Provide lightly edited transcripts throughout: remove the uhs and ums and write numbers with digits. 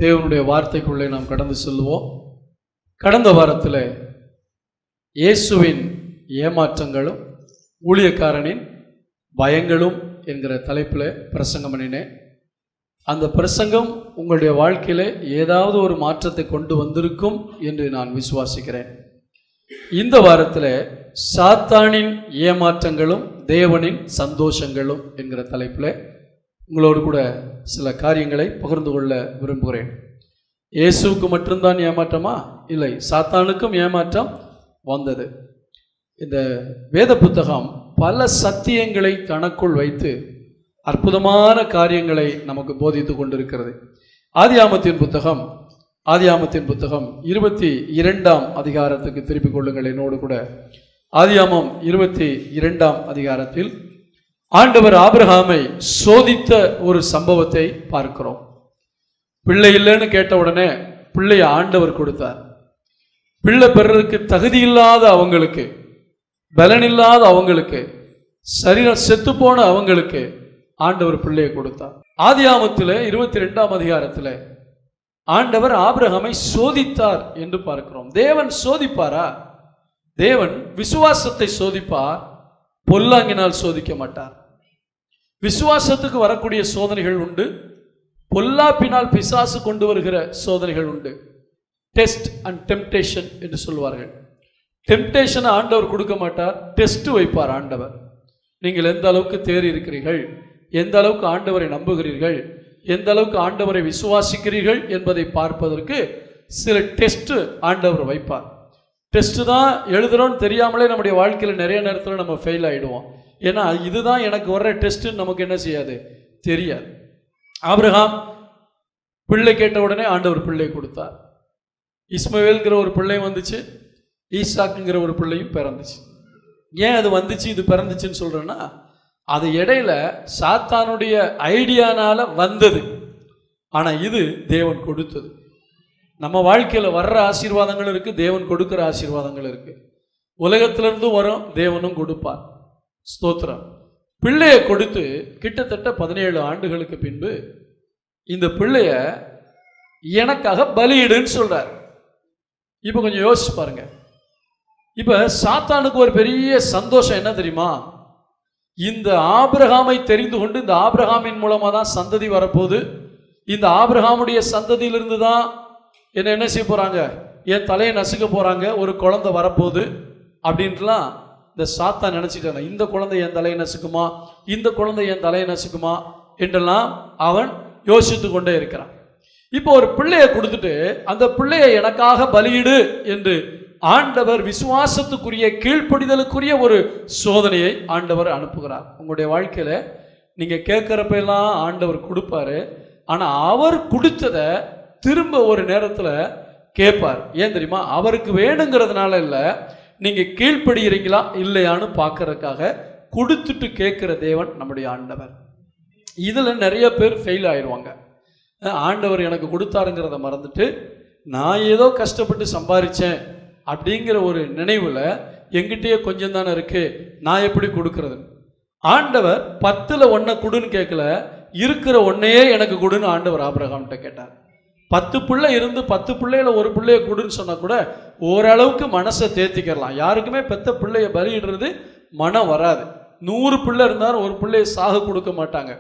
தேவனுடைய வார்த்தைக்குள்ளே நாம் கடந்து செல்வோம். கடந்த வாரத்தில் இயேசுவின் ஏமாற்றங்களும் ஊழியக்காரனின் பயங்களும் என்கிற தலைப்பில் பிரசங்கம் பண்ணினேன். அந்த பிரசங்கம் உங்களுடைய வாழ்க்கையில் ஏதாவது ஒரு மாற்றத்தை கொண்டு வந்திருக்கும் என்று நான் விசுவாசிக்கிறேன். இந்த வாரத்தில் சாத்தானின் ஏமாற்றங்களும் தேவனின் சந்தோஷங்களும் என்கிற தலைப்பில் உங்களோடு கூட சில காரியங்களை பகிர்ந்து கொள்ள விரும்புகிறேன். இயேசுவுக்கு மட்டும்தான் ஏமாற்றமா? இல்லை, சாத்தானுக்கும் ஏமாற்றம் வந்தது. இந்த வேத புத்தகம் பல சத்தியங்களை தனக்குள் வைத்து அற்புதமான காரியங்களை நமக்கு போதித்து கொண்டிருக்கிறது. ஆதியாமத்தின் புத்தகம் 22ஆம் அதிகாரத்துக்கு திருப்பிக் கொள்ளுங்கள் என்னோடு கூட. ஆதியாமம் 22ஆம் அதிகாரத்தில் ஆண்டவர் ஆபிரகாமை சோதித்த ஒரு சம்பவத்தை பார்க்கிறோம். பிள்ளை இல்லைன்னு கேட்ட உடனே பிள்ளையை ஆண்டவர் கொடுத்தார். பிள்ளை பெறறதுக்கு தகுதி இல்லாத அவங்களுக்கு, பலன் இல்லாத அவங்களுக்கு, சரீரம் செத்து போன அவங்களுக்கு ஆண்டவர் பிள்ளையை கொடுத்தார். ஆதியாமத்தில் 22ஆம் அதிகாரத்தில் ஆண்டவர் ஆபிரகாமை சோதித்தார் என்று பார்க்கிறோம். தேவன் சோதிப்பாரா? தேவன் விசுவாசத்தை சோதிப்பார், பொல்லாங்கினால் சோதிக்க மாட்டார். விசுவாசத்துக்கு வரக்கூடிய சோதனைகள் உண்டு, பொல்லாப்பினால் பிசாசு கொண்டு வருகிற சோதனைகள் உண்டு. டெஸ்ட் அண்ட் டெம்டேஷன் என்று சொல்வார்கள். டெம்டேஷனை ஆண்டவர் கொடுக்க மாட்டார், டெஸ்ட் வைப்பார் ஆண்டவர். நீங்கள் எந்த அளவுக்கு தேறி இருக்கிறீர்கள், எந்த அளவுக்கு ஆண்டவரை நம்புகிறீர்கள், எந்த அளவுக்கு ஆண்டவரை விசுவாசிக்கிறீர்கள் என்பதை பார்ப்பதற்கு சில டெஸ்ட் ஆண்டவர் வைப்பார். டெஸ்ட் தான் எழுதுறோன்னு தெரியாமலே நம்முடைய வாழ்க்கையில் நிறைய நேரத்தில் நம்ம ஃபெயில் ஆகிடுவோம். ஏன்னா இதுதான் எனக்கு வர்ற டெஸ்ட்டுன்னு நமக்கு என்ன செய்யாது, தெரியாது. ஆபிரகாம் பிள்ளை கேட்ட உடனே ஆண்டவர் பிள்ளை கொடுத்தார். இஸ்மவேல்ங்கிற ஒரு பிள்ளை வந்துச்சு, ஈசாக்குங்கிற ஒரு பிள்ளையும் பிறந்துச்சு. ஏன் அது வந்துச்சு, இது பிறந்துச்சுன்னு சொல்கிறேன்னா, அது இடையில சாத்தானுடைய ஐடியானால வந்தது, ஆனால் இது தேவன் கொடுத்தது. நம்ம வாழ்க்கையில் வர்ற ஆசீர்வாதங்கள் இருக்குது, தேவன் கொடுக்குற ஆசீர்வாதங்கள் இருக்குது. உலகத்திலிருந்து வரும், தேவனும் கொடுப்பார். ஸ்தோத்திரம். பிள்ளையை கொடுத்து கிட்டத்தட்ட 17 ஆண்டுகளுக்கு பின்பு இந்த பிள்ளைய எனக்காக பலியிடுன்னு சொல்றார். இப்போ கொஞ்சம் யோசிச்சு பாருங்க. இப்போ சாத்தானுக்கு ஒரு பெரிய சந்தோஷம் என்ன தெரியுமா? இந்த ஆபிரகாமை தெரிந்து கொண்டு இந்த ஆபிரகாமின் மூலமாக தான் சந்ததி வரப்போகுது, இந்த ஆபிரகாமுடைய சந்ததியிலிருந்து தான் என்ன செய்ய போகிறாங்க, என் தலையை நசுக்க போகிறாங்க, ஒரு குழந்தை வரப்போகுது அப்படின்ட்டுலாம் இந்த சாத்தான் நினச்சிட்டாங்க. இந்த குழந்தை என் தலையை நசுக்குமா, இந்த குழந்தை என் தலையை நசுக்குமா என்றெல்லாம் அவன் யோசித்து கொண்டே இருக்கிறான். இப்போ ஒரு பிள்ளையை கொடுத்துட்டு அந்த பிள்ளையை எனக்காக பலியிடு என்று ஆண்டவர் விசுவாசத்துக்குரிய கீழ்ப்படிதலுக்குரிய ஒரு சோதனையை ஆண்டவர் அனுப்புகிறார். உங்களுடைய வாழ்க்கையில் நீங்கள் கேட்குறப்ப எல்லாம் ஆண்டவர் கொடுப்பாரு, ஆனால் அவர் கொடுத்ததை திரும்ப ஒரு நேரத்தில் கேட்பார். ஏன் தெரியுமா? அவருக்கு வேணுங்கிறதுனால இல்லை, நீங்கள் கீழ்ப்படுகிறீங்களா இல்லையான்னு பார்க்கறதுக்காக கொடுத்துட்டு கேட்குற தேவன் நம்முடைய ஆண்டவர். இதில் நிறைய பேர் ஃபெயில் ஆயிடுவாங்க. ஆண்டவர் எனக்கு கொடுத்தாருங்கிறத மறந்துட்டு நான் ஏதோ கஷ்டப்பட்டு சம்பாதிச்சேன் அப்படிங்கிற ஒரு நினைவில் எங்கிட்டயே கொஞ்சம் தானே இருக்குது, நான் எப்படி கொடுக்கறது? ஆண்டவர் 10ல் 1 கொடுன்னு கேட்கல, இருக்கிற ஒன்றையே எனக்கு கொடுன்னு ஆண்டவர் ஆபிரகாம்கிட்ட கேட்டார். 10 பிள்ளை இருந்து 10 பிள்ளையில ஒரு பிள்ளைய கொடுன்னு சொன்னால் கூட ஓரளவுக்கு மனசை தேர்த்திக்கிறலாம். யாருக்குமே பெத்த பிள்ளைய பலியிடுறது மனம் வராது. 100 பிள்ளை இருந்தாலும் ஒரு பிள்ளைய சாக கொடுக்க மாட்டாங்க.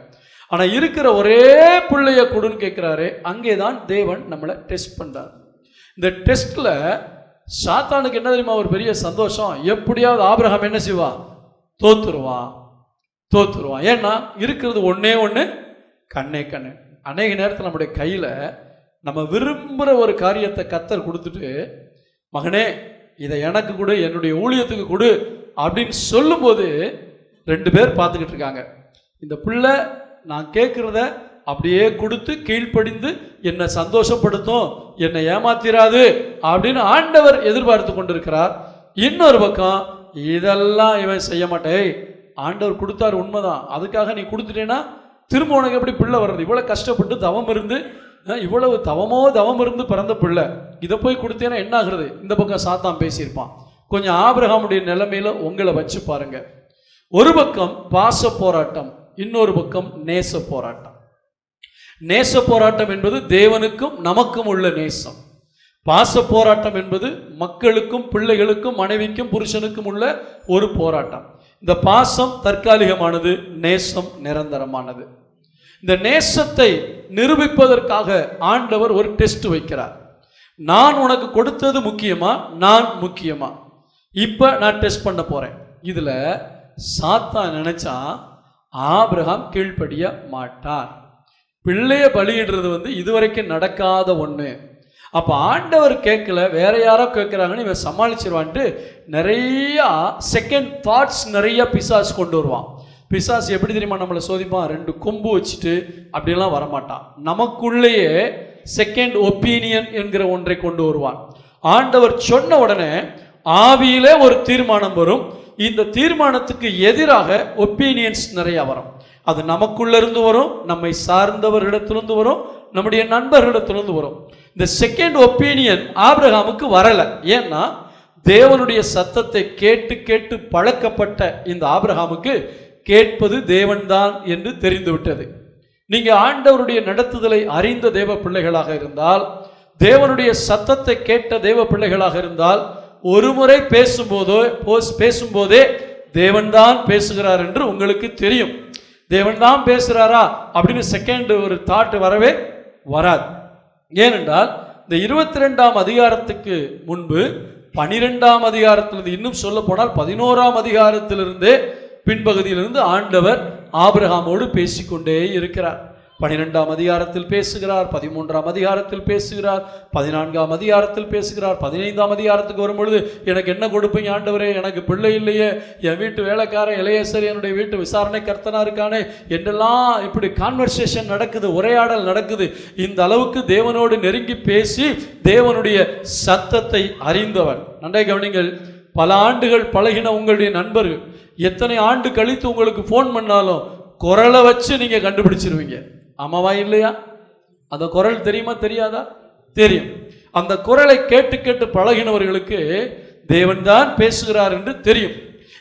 ஆனால் இருக்கிற ஒரே பிள்ளைய கொடுன்னு கேட்குறாரு. அங்கே தான் தேவன் நம்மளை டெஸ்ட் பண்ணுறார். இந்த டெஸ்ட்டில் சாத்தானுக்கு என்ன தெரியுமா ஒரு பெரிய சந்தோஷம்? எப்படியாவது ஆபிரகாம் என்ன செய்வா, தோத்துருவான். ஏன்னா இருக்கிறது ஒன்னே ஒன்று, கண்ணே கண்ணு. அநேக நேரத்தில் நம்முடைய கையில் நம்ம விரும்புகிற ஒரு காரியத்தை கர்த்தர் கொடுத்துட்டு, மகனே இதை எனக்கு கொடு, என்னுடைய ஊழியத்துக்கு கொடு அப்படின்னு சொல்லும்போது 2 பேர் பார்த்துக்கிட்டு இருக்காங்க. இந்த பிள்ளை நான் கேட்குறத அப்படியே கொடுத்து கீழ்ப்படிந்து என்னை சந்தோஷப்படுத்தும், என்னை ஏமாத்திராது அப்படின்னு ஆண்டவர் எதிர்பார்த்து கொண்டிருக்கிறார். இன்னொரு பக்கம் இதெல்லாம் இவன் செய்ய மாட்டேன், ஆண்டவர் கொடுத்தாரு உண்மைதான், அதுக்காக நீ கொடுத்துட்டேன்னா திரும்ப உனக்கு எப்படி பிள்ளை வர்றது? இவ்வளோ கஷ்டப்பட்டு தவம் இருந்து, இவ்வளவு தவம் இருந்து பிறந்த பிள்ளை, இதை போய் கொடுத்தேன்னா என்ன ஆகுறது? இந்த பக்கம் சாத்தான் பேசியிருப்பான். கொஞ்சம் ஆபிரகாமுடைய நிலைமையில உங்களை வச்சு பாருங்க. ஒரு பக்கம் பாச போராட்டம், இன்னொரு பக்கம் நேச போராட்டம். நேச போராட்டம் என்பது தேவனுக்கும் நமக்கும் உள்ள நேசம். பாச போராட்டம் என்பது மக்களுக்கும் பிள்ளைகளுக்கும் மனைவிக்கும் புருஷனுக்கும் உள்ள ஒரு போராட்டம். இந்த பாசம் தற்காலிகமானது, நேசம் நிரந்தரமானது. இந்த நேசத்தை நிரூபிப்பதற்காக ஆண்டவர் ஒரு டெஸ்ட் வைக்கிறார். நான் உனக்கு கொடுத்தது முக்கியமா, நான் முக்கியமா? இப்ப நான் டெஸ்ட் பண்ண போறேன். இதுல சாத்தான் நினைச்சா ஆபிரகாம் கீழ்ப்படிய மாட்டார். பிள்ளைய பலியிடுறது இதுவரைக்கும் நடக்காத ஒண்ணு. அப்ப ஆண்டவர் கேட்கல, வேற யாரோ கேட்கிறாங்கன்னு இவன் சமாளிச்சிருவான்ட்டு நிறைய செகண்ட் தாட்ஸ் நிறைய பிசாசு கொண்டு வருவான். பிசாசு எப்படி தெரியுமா நம்மளை சோதிப்பான்? 2 கொம்பு வச்சுட்டு அப்படிலாம் வரமாட்டான். நமக்குள்ளேயே செகண்ட் ஒப்பீனியன் என்கிற ஒன்றை கொண்டு வருவான். ஆண்டவர் சொன்ன உடனே ஆவியிலே ஒரு தீர்மானம் வரும். இந்த தீர்மானத்துக்கு எதிராக ஒப்பீனியன்ஸ் நிறைய வரும். அது நமக்குள்ள இருந்து வரும், நம்மை சார்ந்தவர்களிடத்திலிருந்து வரும், நம்முடைய நண்பர்களிடத்திலிருந்து வரும். இந்த செகண்ட் ஒப்பீனியன் ஆபிரகாமுக்கு வரல. ஏன்னா தேவனுடைய சத்தத்தை கேட்டு கேட்டு பழக்கப்பட்ட இந்த ஆபிரகாமுக்கு கேட்பது தேவன்தான் என்று தெரிந்துவிட்டது. நீங்க ஆண்டவருடைய நடத்துதலை அறிந்த தேவ பிள்ளைகளாக இருந்தால், தேவனுடைய சத்தத்தை கேட்ட தேவ பிள்ளைகளாக இருந்தால், ஒரு முறை பேசும்போதே தேவன்தான் பேசுகிறார் என்று உங்களுக்கு தெரியும். தேவன்தான் பேசுகிறாரா அப்படின்னு செகண்ட் ஒரு தாட் வரவே வராது. ஏனென்றால் இந்த 22ஆம் அதிகாரத்துக்கு முன்பு 12ஆம் அதிகாரத்திலிருந்து, இன்னும் சொல்ல போனால் 11ஆம் அதிகாரத்திலிருந்து பின்பகுதியிலிருந்து ஆண்டவர் ஆபிரகாமோடு பேசிக்கொண்டே இருக்கிறார். 12ஆம் அதிகாரத்தில் பேசுகிறார், 13ஆம் அதிகாரத்தில் பேசுகிறார், 14ஆம் அதிகாரத்தில் பேசுகிறார். 15ஆம் அதிகாரத்துக்கு வரும்பொழுது, எனக்கு என்ன கொடுப்பீங்க ஆண்டவரே, எனக்கு பிள்ளை இல்லையே, என் வீட்டு வேலைக்காரன் எலையேசர் என்னுடைய வீட்டு விசாரணை கர்த்தனா இருக்கானே என்றெல்லாம் இப்படி கான்வர்சேஷன் நடக்குது, உரையாடல் நடக்குது. இந்த அளவுக்கு தேவனோடு நெருங்கி பேசி தேவனுடைய சத்தத்தை அறிந்தவர். நன்றாக கவனிங்கள். பல ஆண்டுகள் பழகின உங்களுடைய நண்பர்கள் எத்தனை ஆண்டு கழித்து உங்களுக்கு போன் பண்ணாலும் குரலை வச்சு நீங்க கண்டுபிடிச்சிருவீங்க. ஆமாவா இல்லையா? அந்த குரல் தெரியுமா தெரியாதா? தெரியும். அந்த குரலை கேட்டு கேட்டு பழகினவர்களுக்கு தேவன் தான் பேசுகிறார் என்று தெரியும்.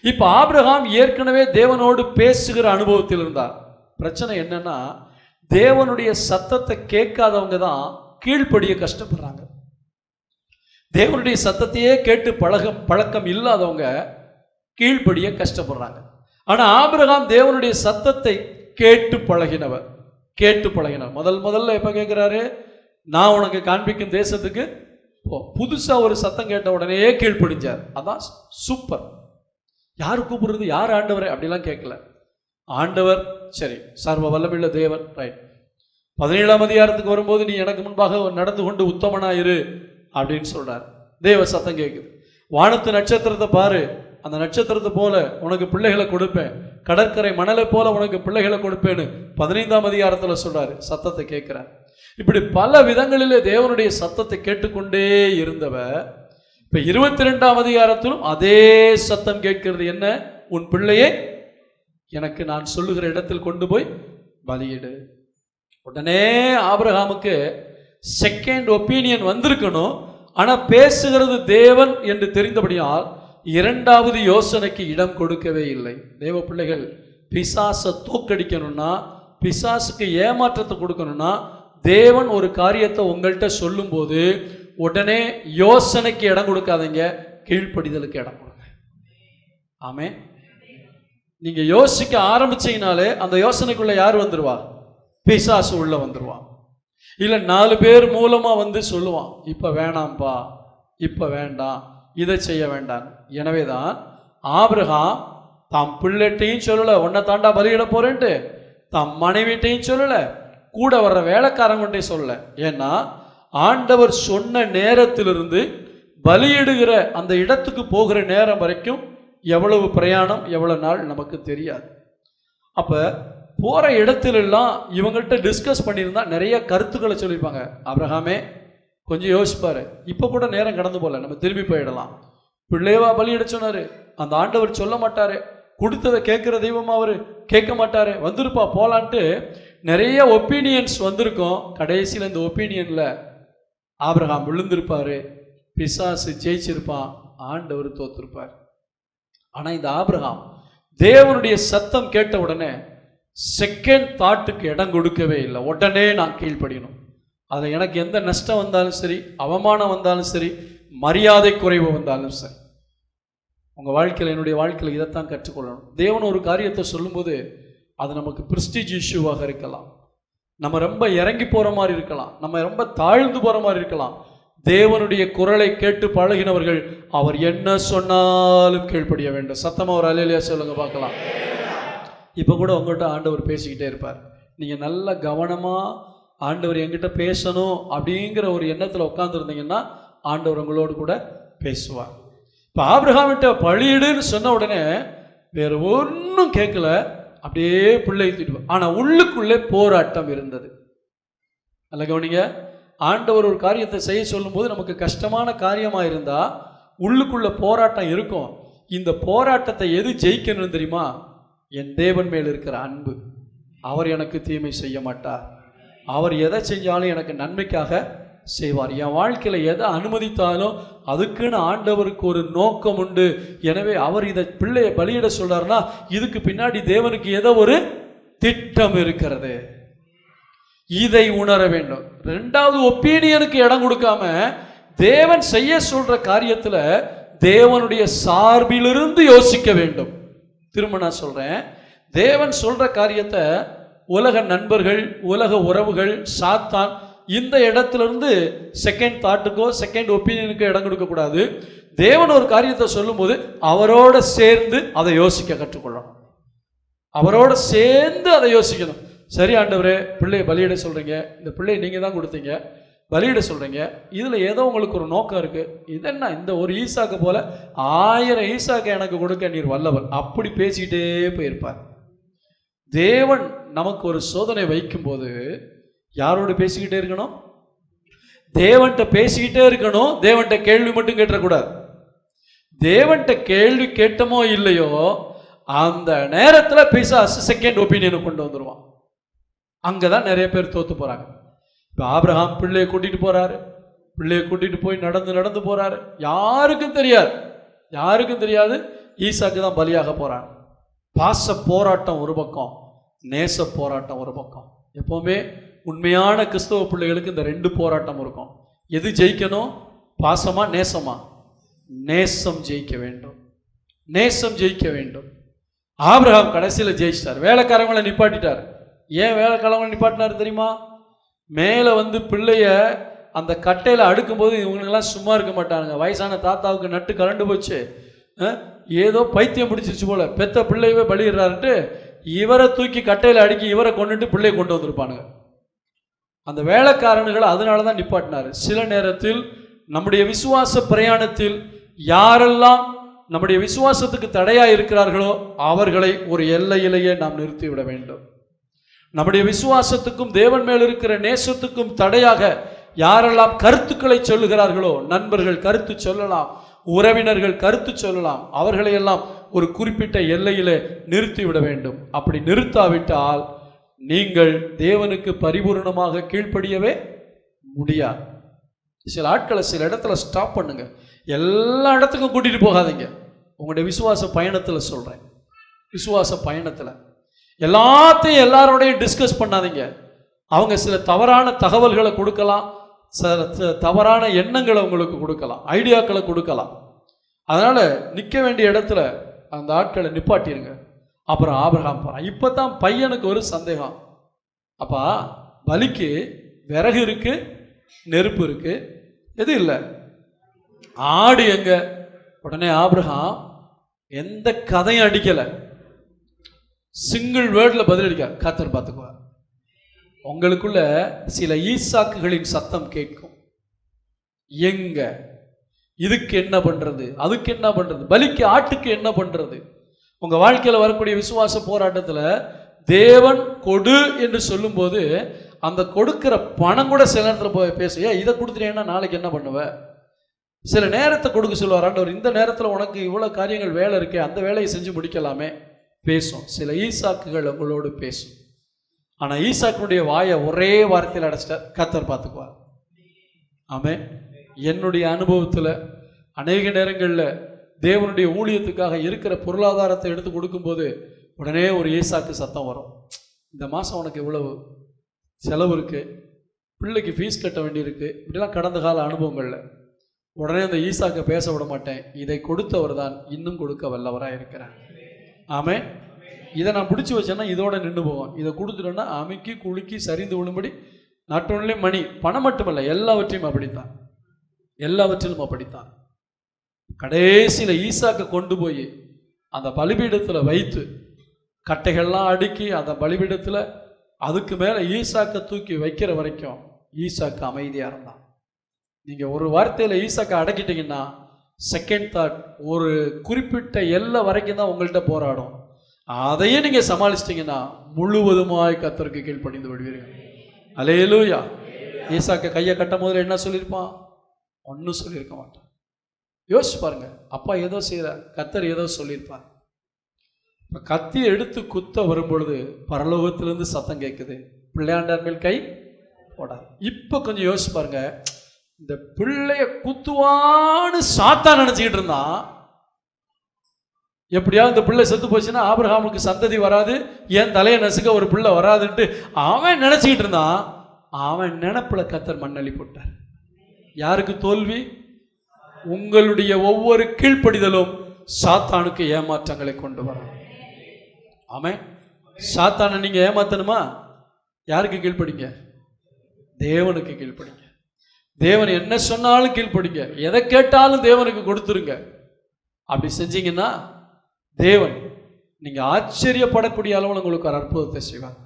இப்ப ஆபிரகாம் ஏற்கனவே தேவனோடு பேசுகிற அனுபவத்தில் இருந்தார். பிரச்சனை என்னன்னா, தேவனுடைய சத்தத்தை கேட்காதவங்க தான் கீழ்ப்படிய கஷ்டப்படுறாங்க. தேவனுடைய சத்தத்தையே கேட்டு பழக்கம் இல்லாதவங்க கீழ்ப்படிய கஷ்டப்படுறாங்க. ஆனா ஆபிரகாம் தேவனுடைய சத்தத்தை கேட்டு பழகினவர். முதல்ல எப்ப கேட்கிறாரு? நான் உனக்கு காண்பிக்கும் தேசத்துக்கு போ. புதுசா ஒரு சத்தம் கேட்ட உடனே கீழ்ப்படிஞ்சார். அதான் சூப்பர். யாரு கூப்பிடுறது? யார் ஆண்டவரே அப்படிலாம் கேட்கல. ஆண்டவர் சரி, சர்வ வல்லமையுள்ள தேவன், ரைட். 17ஆம் அதிகாரத்துக்கு வரும்போது, நீ எனக்கு முன்பாக நடந்து கொண்டு உத்தமனாயிரு அப்படின்னு சொல்றார். தேவ சத்தம் கேட்குது. வானத்து நட்சத்திரத்தை பாரு, அந்த நட்சத்திரத்தை போல உனக்கு பிள்ளைகளை கொடுப்பேன், கடற்கரை மணலை போல உனக்கு பிள்ளைகளை கொடுப்பேன்னு 15ஆம் அதிகாரத்தில் சொல்றாரு. சத்தத்தை கேட்கிறார். இப்படி பல விதங்களிலே தேவனுடைய சத்தத்தை கேட்டுக்கொண்டே இருந்தவர் இப்ப 22ஆம் அதிகாரத்திலும் அதே சத்தம் கேட்கிறது. என்ன? உன் பிள்ளையை எனக்கு நான் சொல்லுகிற இடத்தில் கொண்டு போய் பலியிடு. உடனே ஆபிரகாமுக்கு செகண்ட் ஒப்பீனியன் வந்திருக்கணும். ஆனா பேசுகிறது தேவன் என்று தெரிந்தபடியால் இரண்டாவது யோசனைக்கு இடம் கொடுக்கவே இல்லை. தேவ பிள்ளைகள், பிசாசை தோக்கடிக்கணும்னா, பிசாசுக்கு ஏமாற்றத்தை கொடுக்கணும்னா, தேவன் ஒரு காரியத்தை உங்கள்கிட்ட சொல்லும் போது உடனே யோசனைக்கு இடம் கொடுக்காதீங்க, கீழ்ப்படிதலுக்கு இடம் கொடுங்க. ஆமே. நீங்க யோசிக்க ஆரம்பிச்சீங்கனாலே அந்த யோசனைக்குள்ள யார் வந்துருவா? பிசாசு உள்ள வந்துருவா. இல்ல 4 பேர் மூலமா வந்து சொல்லுவான், இப்ப வேணாம்பா, இப்ப வேண்டாம், இதை செய்ய வேண்டாம். எனவேதான் ஆபிரகாம் தாம் பிள்ளைட்டையும் சொல்லல உன்னை தாண்டா பலியிட போறேன்ட்டு, தாம் மனைவிட்டையும் சொல்லல, கூட வர்ற வேலைக்காரங்கிட்டையும் சொல்லல. ஏன்னா ஆண்டவர் சொன்ன நேரத்திலிருந்து பலியிடுகிற அந்த இடத்துக்கு போகிற நேரம் வரைக்கும் எவ்வளவு பிரயாணம், எவ்வளவு நாள் நமக்கு தெரியாது. அப்ப போற இடத்திலெல்லாம் இவங்கள்ட்ட டிஸ்கஸ் பண்ணியிருந்தா நிறைய கருத்துக்களை சொல்லியிருப்பாங்க. ஆபிரகாமே கொஞ்சம் யோசிப்பாரு, இப்ப கூட நேரம் கடந்து போல, நம்ம திரும்பி போயிடலாம். பிள்ளையவா பலியிட சொன்னாரு, அந்த ஆண்டவர் சொல்ல மாட்டாரு, கொடுத்ததை கேட்குற தெய்வமா அவர் கேட்க மாட்டாரு, வந்துருப்பா போலான்ட்டு நிறைய ஒப்பீனியன்ஸ் வந்திருக்கும். கடைசியில் இந்த ஒப்பீனியனில் ஆபிரகாம் விழுந்திருப்பாரு, பிசாசு ஜெயிச்சிருப்பான், ஆண்டவர் தோத்திருப்பார். ஆனால் இந்த ஆபிரகாம் தேவனுடைய சத்தம் கேட்ட உடனே செகண்ட் தாட்டுக்கு இடம் கொடுக்கவே இல்லை. உடனே நான் கீழ்ப்படியணும். அதில் எனக்கு எந்த நஷ்டம் வந்தாலும் சரி, அவமானம் வந்தாலும் சரி, மரியாதை குறைவு வந்தாலும் சரி. உங்கள் வாழ்க்கையில், என்னுடைய வாழ்க்கையில் இதைத்தான் கற்றுக்கொள்ளணும். தேவன் ஒரு காரியத்தை சொல்லும்போது அது நமக்கு பிரெஸ்டீஜ் இஷ்யூவாக இருக்கலாம், நம்ம ரொம்ப இறங்கி போகிற மாதிரி இருக்கலாம், நம்ம ரொம்ப தாழ்ந்து போகிற மாதிரி இருக்கலாம். தேவனுடைய குரலை கேட்டு பழகினவர்கள் அவர் என்ன சொன்னாலும் கீழ்ப்படிய வேண்டும். சத்தமாக ஒரு அல்லேலூயா சொல்லுங்க பார்க்கலாம். இப்போ கூட உங்கள்கிட்ட ஆண்டவர் பேசிக்கிட்டே இருப்பார். நீங்கள் நல்ல கவனமாக ஆண்டவர் என்கிட்ட பேசணும் அப்படிங்கிற ஒரு எண்ணத்தில் உட்காந்துருந்தீங்கன்னா ஆண்டவர் உங்களோடு கூட பேசுவார். இப்போ ஆபிரகாமிட்ட பலியிடுன்னு சொன்ன உடனே வேறு ஒன்றும் கேட்கல, அப்படியே பிள்ளை தூக்கிட்டு. ஆனால் உள்ளுக்குள்ளே போராட்டம் இருந்தது. அல்ல கவனிங்க, ஆண்டவர் ஒரு காரியத்தை செய்ய சொல்லும்போது நமக்கு கஷ்டமான காரியமாக இருந்தால் உள்ளுக்குள்ள போராட்டம் இருக்கும். இந்த போராட்டத்தை எது ஜெயிக்கணும்னு தெரியுமா? என் தேவன் மேல் இருக்கிற அன்பு. அவர் எனக்கு தீமை செய்ய மாட்டார், அவர் எதை செஞ்சாலும் எனக்கு நன்மைக்காக செய்வார். என் வாழ்க்கையில் எதை அனுமதித்தாலும் அதுக்குன்னு ஆண்டவருக்கு ஒரு நோக்கம் உண்டு. எனவே அவர் இதை பிள்ளையை பலியிட சொல்றாருன்னா இதுக்கு பின்னாடி தேவனுக்கு ஏதோ ஒரு திட்டம் இருக்கிறது. இதை உணர வேண்டும். ரெண்டாவது, ஒப்பீனியனுக்கு இடம் கொடுக்காம தேவன் செய்ய சொல்ற காரியத்துல தேவனுடைய சார்பிலிருந்து யோசிக்க வேண்டும். திரும்ப நான் சொல்றேன், தேவன் சொல்ற காரியத்தை உலக நண்பர்கள், உலக உறவுகள், சாத்தான், இந்த இடத்துல இருந்து செகண்ட் தாட்டுக்கோ செகண்ட் ஒப்பீனியனுக்கோ இடம் கொடுக்க கூடாது. தேவன் ஒரு காரியத்தை சொல்லும்போது அவரோட சேர்ந்து அதை யோசிக்க கற்றுக்கொள்ளணும். அவரோட சேர்ந்து அதை யோசிக்கணும். சரி ஆண்டவரே, பிள்ளையை பலியிட சொல்றீங்க, இந்த பிள்ளையை நீங்க தான் கொடுத்தீங்க, பலியிட சொல்றீங்க, இதுல ஏதோ உங்களுக்கு ஒரு நோக்கம் இருக்கு. இதென்ன, இந்த ஒரு ஈசாக்கு போல 1000 ஈசாக்கு எனக்கு கொடுக்க நீர் வல்லவர். அப்படி பேசிக்கிட்டே போயிருப்பார். தேவன் நமக்கு ஒரு சோதனை வைக்கும் போது யாரோடு பேசிக்கிட்டே இருக்கணும்? தேவன்கிட்ட பேசிக்கிட்டே இருக்கணும். தேவன்கிட்ட கேள்வி மட்டும் கேட்டக்கூடாது. தேவன்கிட்ட கேள்வி கேட்டமோ இல்லையோ அந்த நேரத்தில் பிசாசு செகண்ட் ஒப்பீனியனை கொண்டு வந்துடுவான். அங்கதான் நிறைய பேர் தோத்து போறாங்க. இப்போ ஆபிரகாம் பிள்ளையை கூட்டிட்டு போறாரு, பிள்ளையை கூட்டிட்டு போய் நடந்து போறாரு. யாருக்கும் தெரியாது ஈசாக்கு தான் பலியாக போறாங்க. பாச போராட்டம் ஒரு பக்கம், நேச போராட்டம் ஒரு பக்கம். எப்பவுமே உண்மையான கிறிஸ்தவ பிள்ளைகளுக்கு இந்த 2 போராட்டம் இருக்கும். எது ஜெயிக்கணும்? பாசமா நேசமா? நேசம் ஜெயிக்க வேண்டும், நேசம் ஜெயிக்க வேண்டும். ஆபிரகாம் கடைசியில் ஜெயிச்சிட்டார். வேலைக்காரங்களை நிப்பாட்டிட்டார். ஏன் வேலைக்காரங்களை நிப்பாட்டினார் தெரியுமா? மேலே வந்து பிள்ளைய அந்த கட்டையில் அடுக்கும்போது இவங்கெல்லாம் சும்மா இருக்க மாட்டானுங்க. வயசான தாத்தாவுக்கு நட்டு கலண்டு போச்சு, ஏதோ பைத்தியம் பிடிச்சிருச்சு போல, பெத்த பிள்ளையவே பலியிடுறாருன்ட்டு இவரை தூக்கி கட்டையில் அடுக்கி இவரை கொண்டுட்டு பிள்ளையை கொண்டு வந்திருப்பானுங்க. அந்த வேலைக்காரனுகளை அதனால தான் நிப்பாட்டினார். சில நேரத்தில் நம்முடைய விசுவாச பிரயாணத்தில் யாரெல்லாம் நம்முடைய விசுவாசத்துக்கு தடையா இருக்கிறார்களோ அவர்களை ஒரு எல்லையிலேயே நாம் நிறுத்திவிட வேண்டும். நம்முடைய விசுவாசத்துக்கும் தேவன் மேல் இருக்கிற நேசத்துக்கும் தடையாக யாரெல்லாம் கருத்துக்களை சொல்லுகிறார்களோ, நண்பர்கள் கருத்து சொல்லலாம், உறவினர்கள் கருத்து சொல்லலாம், அவர்களை எல்லாம் ஒரு குறிப்பிட்ட எல்லையிலே நிறுத்திவிட வேண்டும். அப்படி நிறுத்தாவிட்டால் நீங்கள் தேவனுக்கு பரிபூர்ணமாக கீழ்ப்படியவே முடியாது. சில ஆட்களை சில இடத்துல ஸ்டாப் பண்ணுங்க. எல்லா இடத்துக்கும் கூட்டிட்டு போகாதீங்க. உங்களுடைய விசுவாச பயணத்தில் சொல்றேன், விசுவாச பயணத்தில் எல்லாத்தையும் எல்லாரோடையும் டிஸ்கஸ் பண்ணாதீங்க. அவங்க சில தவறான தகவல்களை கொடுக்கலாம், தவறான எண்ணங்களை உங்களுக்கு கொடுக்கலாம், ஐடியாக்களை கொடுக்கலாம். அதனால நிற்க வேண்டிய இடத்துல அந்த ஆட்களை நிப்பாட்டிருங்க. அப்புறம் ஆபிரகாம் போறான். இப்பதான் பையனுக்கு ஒரு சந்தேகம். அப்பா, பலிக்கு விறகு இருக்கு, நெருப்பு இருக்கு, எது இல்லை, ஆடு எங்க? உடனே ஆபிரகாம் எந்த கதையும் அடிக்கல, சிங்கிள் வேர்ட்ல பதிலளிக்க, கர்த்தர் பார்த்துக்குவார். உங்களுக்குள்ள சில ஈசாக்குகளின் சத்தம் கேட்கும். எங்க, இதுக்கு என்ன பண்றது, அதுக்கு என்ன பண்றது, பலிக்கு ஆட்டுக்கு என்ன பண்றது? உங்க வாழ்க்கையில் வரக்கூடிய விசுவாச போராட்டத்தில் தேவன் கொடு என்று சொல்லும் போது அந்த கொடுக்கிற பணம் கூட சில நேரத்தில் போய் பேச, இதை கொடுத்துட்டேன்னா நாளைக்கு என்ன பண்ணுவ? சில நேரத்தை கொடுக்க சொல்லுவார் ஆண்டவர். இந்த நேரத்தில் உனக்கு இவ்வளோ காரியங்கள் வேலை இருக்கே, அந்த வேலையை செஞ்சு முடிக்கலாமே. பேசும், சில ஈசாக்குகள் உங்களோடு பேசும். ஆனால் ஈசாக்குடைய வாயை ஒரே வார்த்தையில் அடைச்சிட்ட கர்த்தர் பார்த்துக்குவார். ஆமென். என்னுடைய அனுபவத்தில் அநேக நேரங்களில் தேவனுடைய ஊழியத்துக்காக இருக்கிற பொருளாதாரத்தை எடுத்து கொடுக்கும்போது உடனே ஒரு ஈசாக்கு சத்தம் வரும். இந்த மாதம் உனக்கு இவ்வளவு செலவு இருக்குது, பிள்ளைக்கு ஃபீஸ் கட்ட வேண்டியிருக்கு, இப்படிலாம் கடந்த கால அனுபவங்களில் உடனே அந்த ஈசாக்கை பேச விட மாட்டேன். இதை கொடுத்தவர் தான் இன்னும் கொடுக்க வல்லவராக இருக்கிறார். ஆமென். இதை நான் பிடிச்சி வச்சேன்னா இதோட நின்று போவோம். இதை கொடுத்துட்டோன்னா அமைக்கி குலுக்கி சரிந்து விழும்படி நாட் ஒன்லி மணி, பணம் மட்டுமல்ல, எல்லாவற்றையும் அப்படித்தான், எல்லாவற்றிலும் அப்படித்தான். கடைசியில் ஈசாக்கை கொண்டு போய் அந்த பலிபீடத்தில் வைத்து கட்டைகள்லாம் அடுக்கி அந்த பலிபீடத்தில் அதுக்கு மேலே ஈசாக்கை தூக்கி வைக்கிற வரைக்கும் ஈசாக்கு அமைதியாக இருந்தான். நீங்கள் ஒரு வார்த்தையில் ஈசாக்கை அடக்கிட்டீங்கன்னா செகண்ட் தாட் ஒரு குறிப்பிட்ட எல்லை வரைக்கும் தான் உங்கள்கிட்ட போராடும். அதையே நீங்கள் சமாளிச்சிட்டிங்கன்னா முழுவதுமாய் கர்த்தருக்கு கீழ்ப்படிந்து விடுவீர்கள். அல்லேலூயா. ஈசாக்கை கையை கட்டும் போதில் என்ன சொல்லியிருப்பான்? ஒன்றும் சொல்லியிருக்க மாட்டான். யோசிச்சு பாருங்க, அப்பா ஏதோ செய்கிறார், கர்த்தர் ஏதோ சொல்லியிருப்பார். இப்போ கத்தியை எடுத்து குத்த வரும்பொழுது பரலோகத்திலிருந்து சத்தம் கேட்குது, பிள்ளையாண்டார் மேல் கை போடாது. இப்போ கொஞ்சம் யோசிச்சு பாருங்க, இந்த பிள்ளைய குத்துவான்னு சாத்தான் நினச்சிக்கிட்டு இருந்தான். எப்படியாவது இந்த பிள்ளை செத்து போச்சுன்னா ஆபிரகாமுக்கு சந்ததி வராது, ஏன் தலையை நசுக்க ஒரு பிள்ளை வராதுன்ட்டு அவன் நினச்சிக்கிட்டு இருந்தான். அவன் நினப்புல கர்த்தர் மண்ணள்ளி போட்டார். யாருக்கு தோல்வி? உங்களுடைய ஒவ்வொரு கீழ்ப்படிதலும் சாத்தானுக்கு ஏமாற்றங்களை கொண்டு வரும். ஆமென். சாத்தானை நீங்க ஏமாத்தணுமா? யாருக்கு கீழ்ப்படிங்க? தேவனுக்கு கீழ்ப்படிங்க. தேவன் என்ன சொன்னாலும் கீழ்ப்படிங்க. எதை கேட்டாலும் தேவனுக்கு கொடுத்துருங்க. அப்படி செஞ்சீங்கன்னா தேவன் நீங்க ஆச்சரியப்படக்கூடிய அளவில் உங்களுக்கு ஒரு அற்புதத்தை செய்வார்.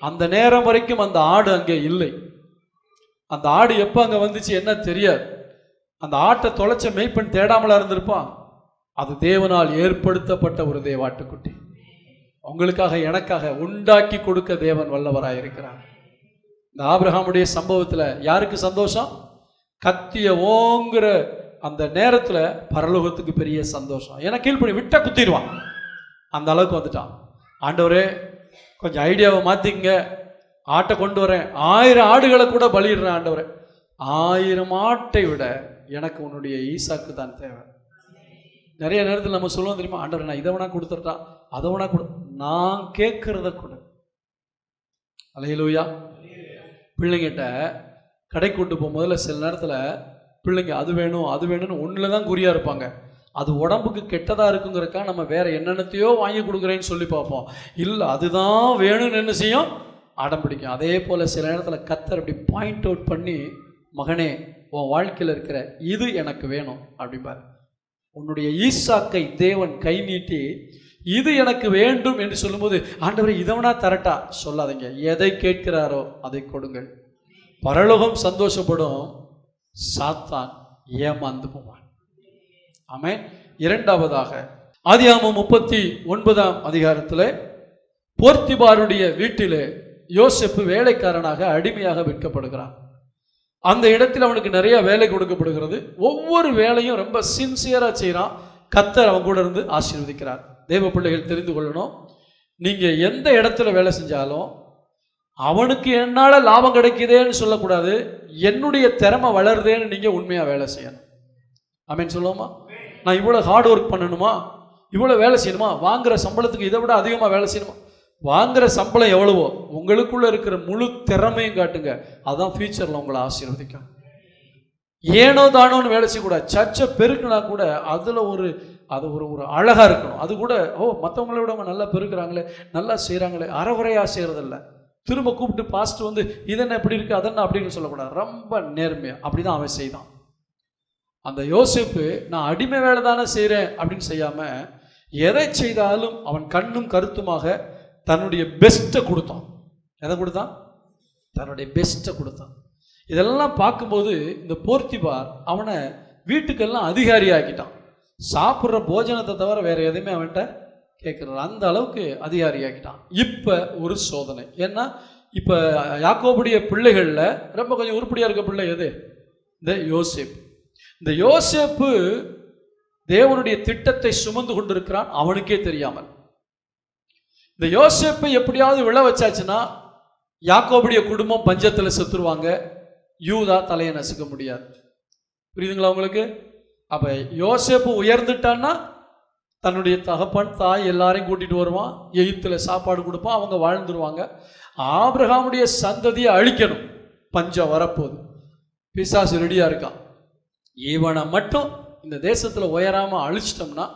அந்த நேரம் வரைக்கும் அந்த ஆடு அங்கே இல்லை. அந்த ஆடு எப்போ அங்கே வந்துச்சு என்ன தெரியாது. அந்த ஆட்டை தொலைச்ச மேய்ப்பன் தேடாமலா இருந்திருப்பான். அது தேவனால் ஏற்படுத்தப்பட்ட ஒரு தேவாட்டுக்குட்டி. உங்களுக்காக எனக்காக உண்டாக்கி கொடுக்க தேவன் வல்லவராக இருக்கிறார். இந்த ஆபிரகாமுடைய சம்பவத்தில் யாருக்கு சந்தோஷம்? கத்திய ஓங்குற அந்த நேரத்தில் பரலோகத்துக்கு பெரிய சந்தோஷம். ஏன்னா கீழ்ப்படி விட்ட குத்திடுவான், அந்த அளவுக்கு வந்துட்டான். ஆண்டவரே கொஞ்சம் ஐடியாவை மாற்றிங்க, ஆட்டை கொண்டு வரேன், 1000 ஆடுகளை கூட பலியிடுறேன் ஆண்டவரே, 1000 ஆட்டை விட எனக்கு உன்னுடைய ஈசாக்கு தான் தேவை. நிறைய நேரத்தில் நம்ம சொல்லுவோம் தெரியுமா, ஆண்டவர் நான் இதை வேணா கொடுத்துட்டா அதை வேணா கொடு, நான் கேட்கறத கொடு. அல்லேலூயா. பிள்ளைங்கிட்ட கடை கொண்டு போகும்போதுல சில நேரத்தில் பிள்ளைங்க அது வேணும் அது வேணும்னு ஒன்றில் தான் குறியாக இருப்பாங்க. அது உடம்புக்கு கெட்டதாக இருக்குங்கிறக்கா நம்ம வேற என்னென்னத்தையோ வாங்கி கொடுக்குறேன்னு சொல்லி பார்ப்போம். இல்லை அதுதான் வேணும்னு என்ன செய்யும்? அடம் பிடிக்கும். அதே போல் சில நேரத்தில் கர்த்தர் அப்படி பாயிண்ட் அவுட் பண்ணி, மகனே உன் வாழ்க்கையில் இருக்கிற இது எனக்கு வேணும் அப்படிம்பார். உன்னுடைய ஈசாக்கை தேவன் கை நீட்டி இது எனக்கு வேண்டும் என்று சொல்லும்போது, ஆண்டவரே இதவனா தரட்டா சொல்லாதீங்க, எதை கேட்கிறாரோ அதை கொடுங்கள். பரலோகம் சந்தோஷப்படும், சாத்தான் ஏமாந்து போவான். ஆமென். இரண்டாவதாக ஆதியாகமம் 39ஆம் அதிகாரத்தில் போர்த்திபாருடைய வீட்டிலே யோசேப்பு வேலைக்காரனாக அடிமையாக விற்கப்படுகிறான். அந்த இடத்தில் அவனுக்கு நிறைய வேலை கொடுக்கப்படுகிறது. ஒவ்வொரு வேலையும் ரொம்ப சின்சியராக செய்கிறான். கர்த்தர் அவன் கூட இருந்து ஆசீர்வதிக்கிறார். தேவ பிள்ளைகள் தெரிந்து கொள்ளணும், நீங்கள் எந்த இடத்துல வேலை செஞ்சாலும் அவனுக்கு என்னால் லாபம் கிடைக்குதேன்னு சொல்லக்கூடாது, என்னுடைய திறமை வளருதேன்னு நீங்கள் உண்மையாக வேலை செய்யணும். ஆமென் சொல்லுவோமா? நான் இவ்வளோ ஹார்ட் ஒர்க் பண்ணணுமா, இவ்வளோ வேலை செய்யணுமா, வாங்குகிற சம்பளத்துக்கு இதை விட அதிகமாக வேலை செய்யணுமா? வாங்குகிற சம்பளம் எவ்வளவோ உங்களுக்குள்ளே இருக்கிற முழு திறமையும் காட்டுங்க, அதுதான் ஃபியூச்சரில் உங்களை ஆசீர்வதிக்கும். ஏனோ தானோன்னு வேலை செய்யக்கூடாது. சர்ச்சை பெருக்கினா கூட அதில் அது ஒரு அழகாக இருக்கணும். அது கூட மற்றவங்கள விட அவங்க நல்லா பெருக்கிறாங்களே, நல்லா செய்கிறாங்களே, அறகுறையாக செய்கிறதில்ல. திரும்ப கூப்பிட்டு பாஸ்ட் வந்து இதென்ன எப்படி இருக்குது அதென்ன அப்படின்னு சொல்லக்கூடாது. ரொம்ப நேர்மையாக அப்படி தான் அவன் செய்தான். அந்த யோசேப்பு நான் அடிமை வேலை தானே செய்கிறேன் அப்படின்னு செய்யாமல் எதை செய்தாலும் அவன் கண்ணும் கருத்துமாக தன்னுடைய பெஸ்ட்டை கொடுத்தான். எதை கொடுத்தான்? தன்னுடைய பெஸ்ட்டை கொடுத்தான். இதெல்லாம் பார்க்கும்போது இந்த போர்த்திபார் அவனை வீட்டுக்கெல்லாம் அதிகாரி ஆக்கிட்டான். சாப்பிட்ற போஜனத்தை தவிர வேற எதையுமே அவன்கிட்ட கேட்குறான். அந்த அளவுக்கு அதிகாரி ஆக்கிட்டான். இப்போ ஒரு சோதனை. ஏன்னா இப்போ யாக்கோபுடைய பிள்ளைகளில் ரொம்ப கொஞ்சம் உருப்படியாக இருக்க பிள்ளை எது? இந்த யோசேப்பு. இந்த யோசேப்பு தேவனுடைய திட்டத்தை சுமந்து கொண்டிருக்கிறான் அவனுக்கே தெரியாமல். இந்த யோசேப்பை எப்படியாவது விழ வச்சாச்சுன்னா யாக்கோபுடைய குடும்பம் பஞ்சத்தில் செத்துருவாங்க, யூதா தலையை நசுக்க முடியாது. புரியுதுங்களா உங்களுக்கு? அப்ப யோசேப்பு உயர்ந்துட்டான்னா தன்னுடைய தகப்பன் தாய் எல்லாரையும் கூட்டிட்டு வருவான், எகிப்தில் சாப்பாடு கொடுப்பான், அவங்க வாழ்ந்துருவாங்க. ஆபிரகாமுடைய சந்ததியை அழிக்கணும், பஞ்சம் வரப்போகுது, பிசாசு ரெடியா இருக்கான். இவனை மட்டும் இந்த தேசத்துல உயராம அழிச்சிட்டோம்னா,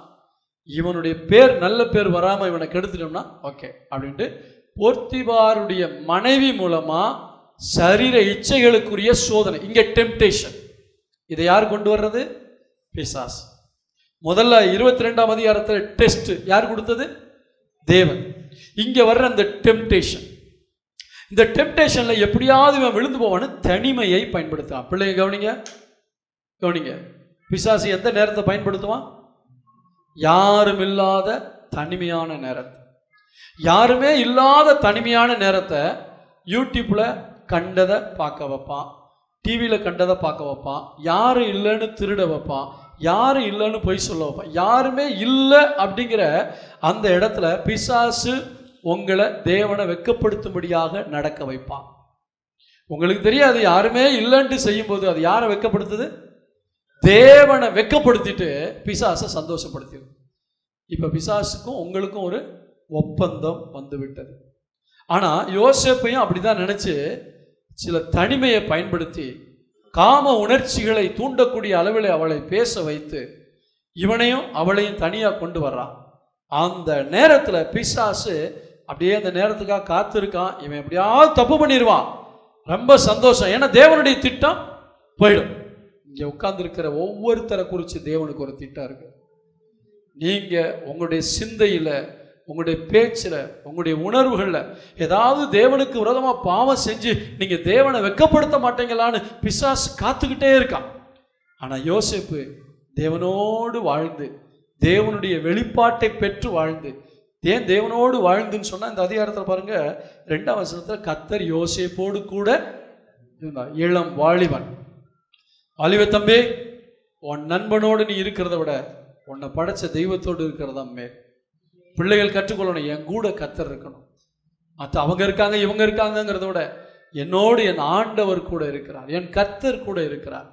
இவனுடைய பேர் நல்ல பேர் வராம இவனை கெடுத்துட்டோம்னா ஓகே அப்படின்ட்டு போர்த்திபாருடைய மனைவி மூலமா சரீர இச்சைகளுக்குரிய சோதனை, இங்க டெம்டேஷன். இதை யார் கொண்டு வர்றது? பிசாசு. முதல்ல 22ஆம் அதிகாரத்தில் டெஸ்ட் யார் கொடுத்தது? தேவன். இங்க வர்ற அந்த டெம்டேஷன், இந்த டெம்டேஷன்ல எப்படியாவது இவன் விழுந்து போவான்னு தனிமையை பயன்படுத்துவான். பிள்ளைங்க கவனிங்க, பிசாசு எந்த நேரத்தை பயன்படுத்துவான்? யாரும் இல்லாத தனிமையான நேரத்தை. யாருமே இல்லாத தனிமையான நேரத்தை யூடியூப்ல கண்டதை பார்க்க வைப்பான், டிவியில் கண்டதை பார்க்க வைப்பான், யாரும் இல்லைன்னு திருட வைப்பான், யாரும் இல்லைன்னு பொய் சொல்ல வைப்பான். யாருமே இல்லை அப்படிங்கிற அந்த இடத்துல பிசாசு உங்களை தேவனை வெட்கப்படுத்தும்படியாக நடக்க வைப்பான். உங்களுக்கு தெரியாது, யாருமே இல்லைன்ட்டு செய்யும்போது அது யாரை வெட்கப்படுத்துது? தேவனை வெட்கப்படுத்திட்டு பிசாசை சந்தோஷப்படுத்திடும். இப்ப பிசாசுக்கும் உங்களுக்கும் ஒரு ஒப்பந்தம் வந்து விட்டது. ஆனா யோசேப்பையும் அப்படிதான் நினைச்சு சில தனிமையை பயன்படுத்தி காம உணர்ச்சிகளை தூண்டக்கூடிய அளவில் அவளை பேச வைத்து இவனையும் அவளையும் தனியா கொண்டு வர்றான். அந்த நேரத்துல பிசாசு அப்படியே அந்த நேரத்துக்காக காத்திருக்கான். இவன் எப்படியாவது தப்பு பண்ணிடுவான், ரொம்ப சந்தோஷம், ஏன்னா தேவனுடைய திட்டம் போயிடும். இங்க உட்கார்ந்து இருக்கிற ஒவ்வொருத்தரை குறித்து தேவனுக்கு ஒரு திட்டம் இருக்கு. நீங்க உங்களுடைய சிந்தையில, உங்களுடைய பேச்சில், உங்களுடைய உணர்வுகள்ல ஏதாவது தேவனுக்கு விரோதமா பாவம் செஞ்சு நீங்க தேவனை வெட்கப்படுத்த மாட்டீங்களான்னு பிசாசு காத்துக்கிட்டே இருக்கான். ஆனா யோசேப்பு தேவனோடு வாழ்ந்து தேவனுடைய வெளிப்பாட்டை பெற்று வாழ்ந்து, ஏன் தேவனோடு வாழ்ந்துன்னு சொன்னா இந்த அதிகாரத்தில் பாருங்க 2ஆம் வசனத்தில் கர்த்தர் யோசேப்போடு கூட இருந்தார். இளம் வாலிபன், வாலிப தம்பி, உன் நண்பனோடு நீ இருக்கிறத விட உன்னை படைச்ச தெய்வத்தோடு இருக்கிறதா மேல். பிள்ளைகள் கற்றுக்கொள்ளணும், என் கூட கர்த்தர் இருக்கணும். மற்ற அவங்க இருக்காங்க இவங்க இருக்காங்கிறத விட என்னோடு என் ஆண்டவர் கூட இருக்கிறார், என் கர்த்தர் கூட இருக்கிறார்.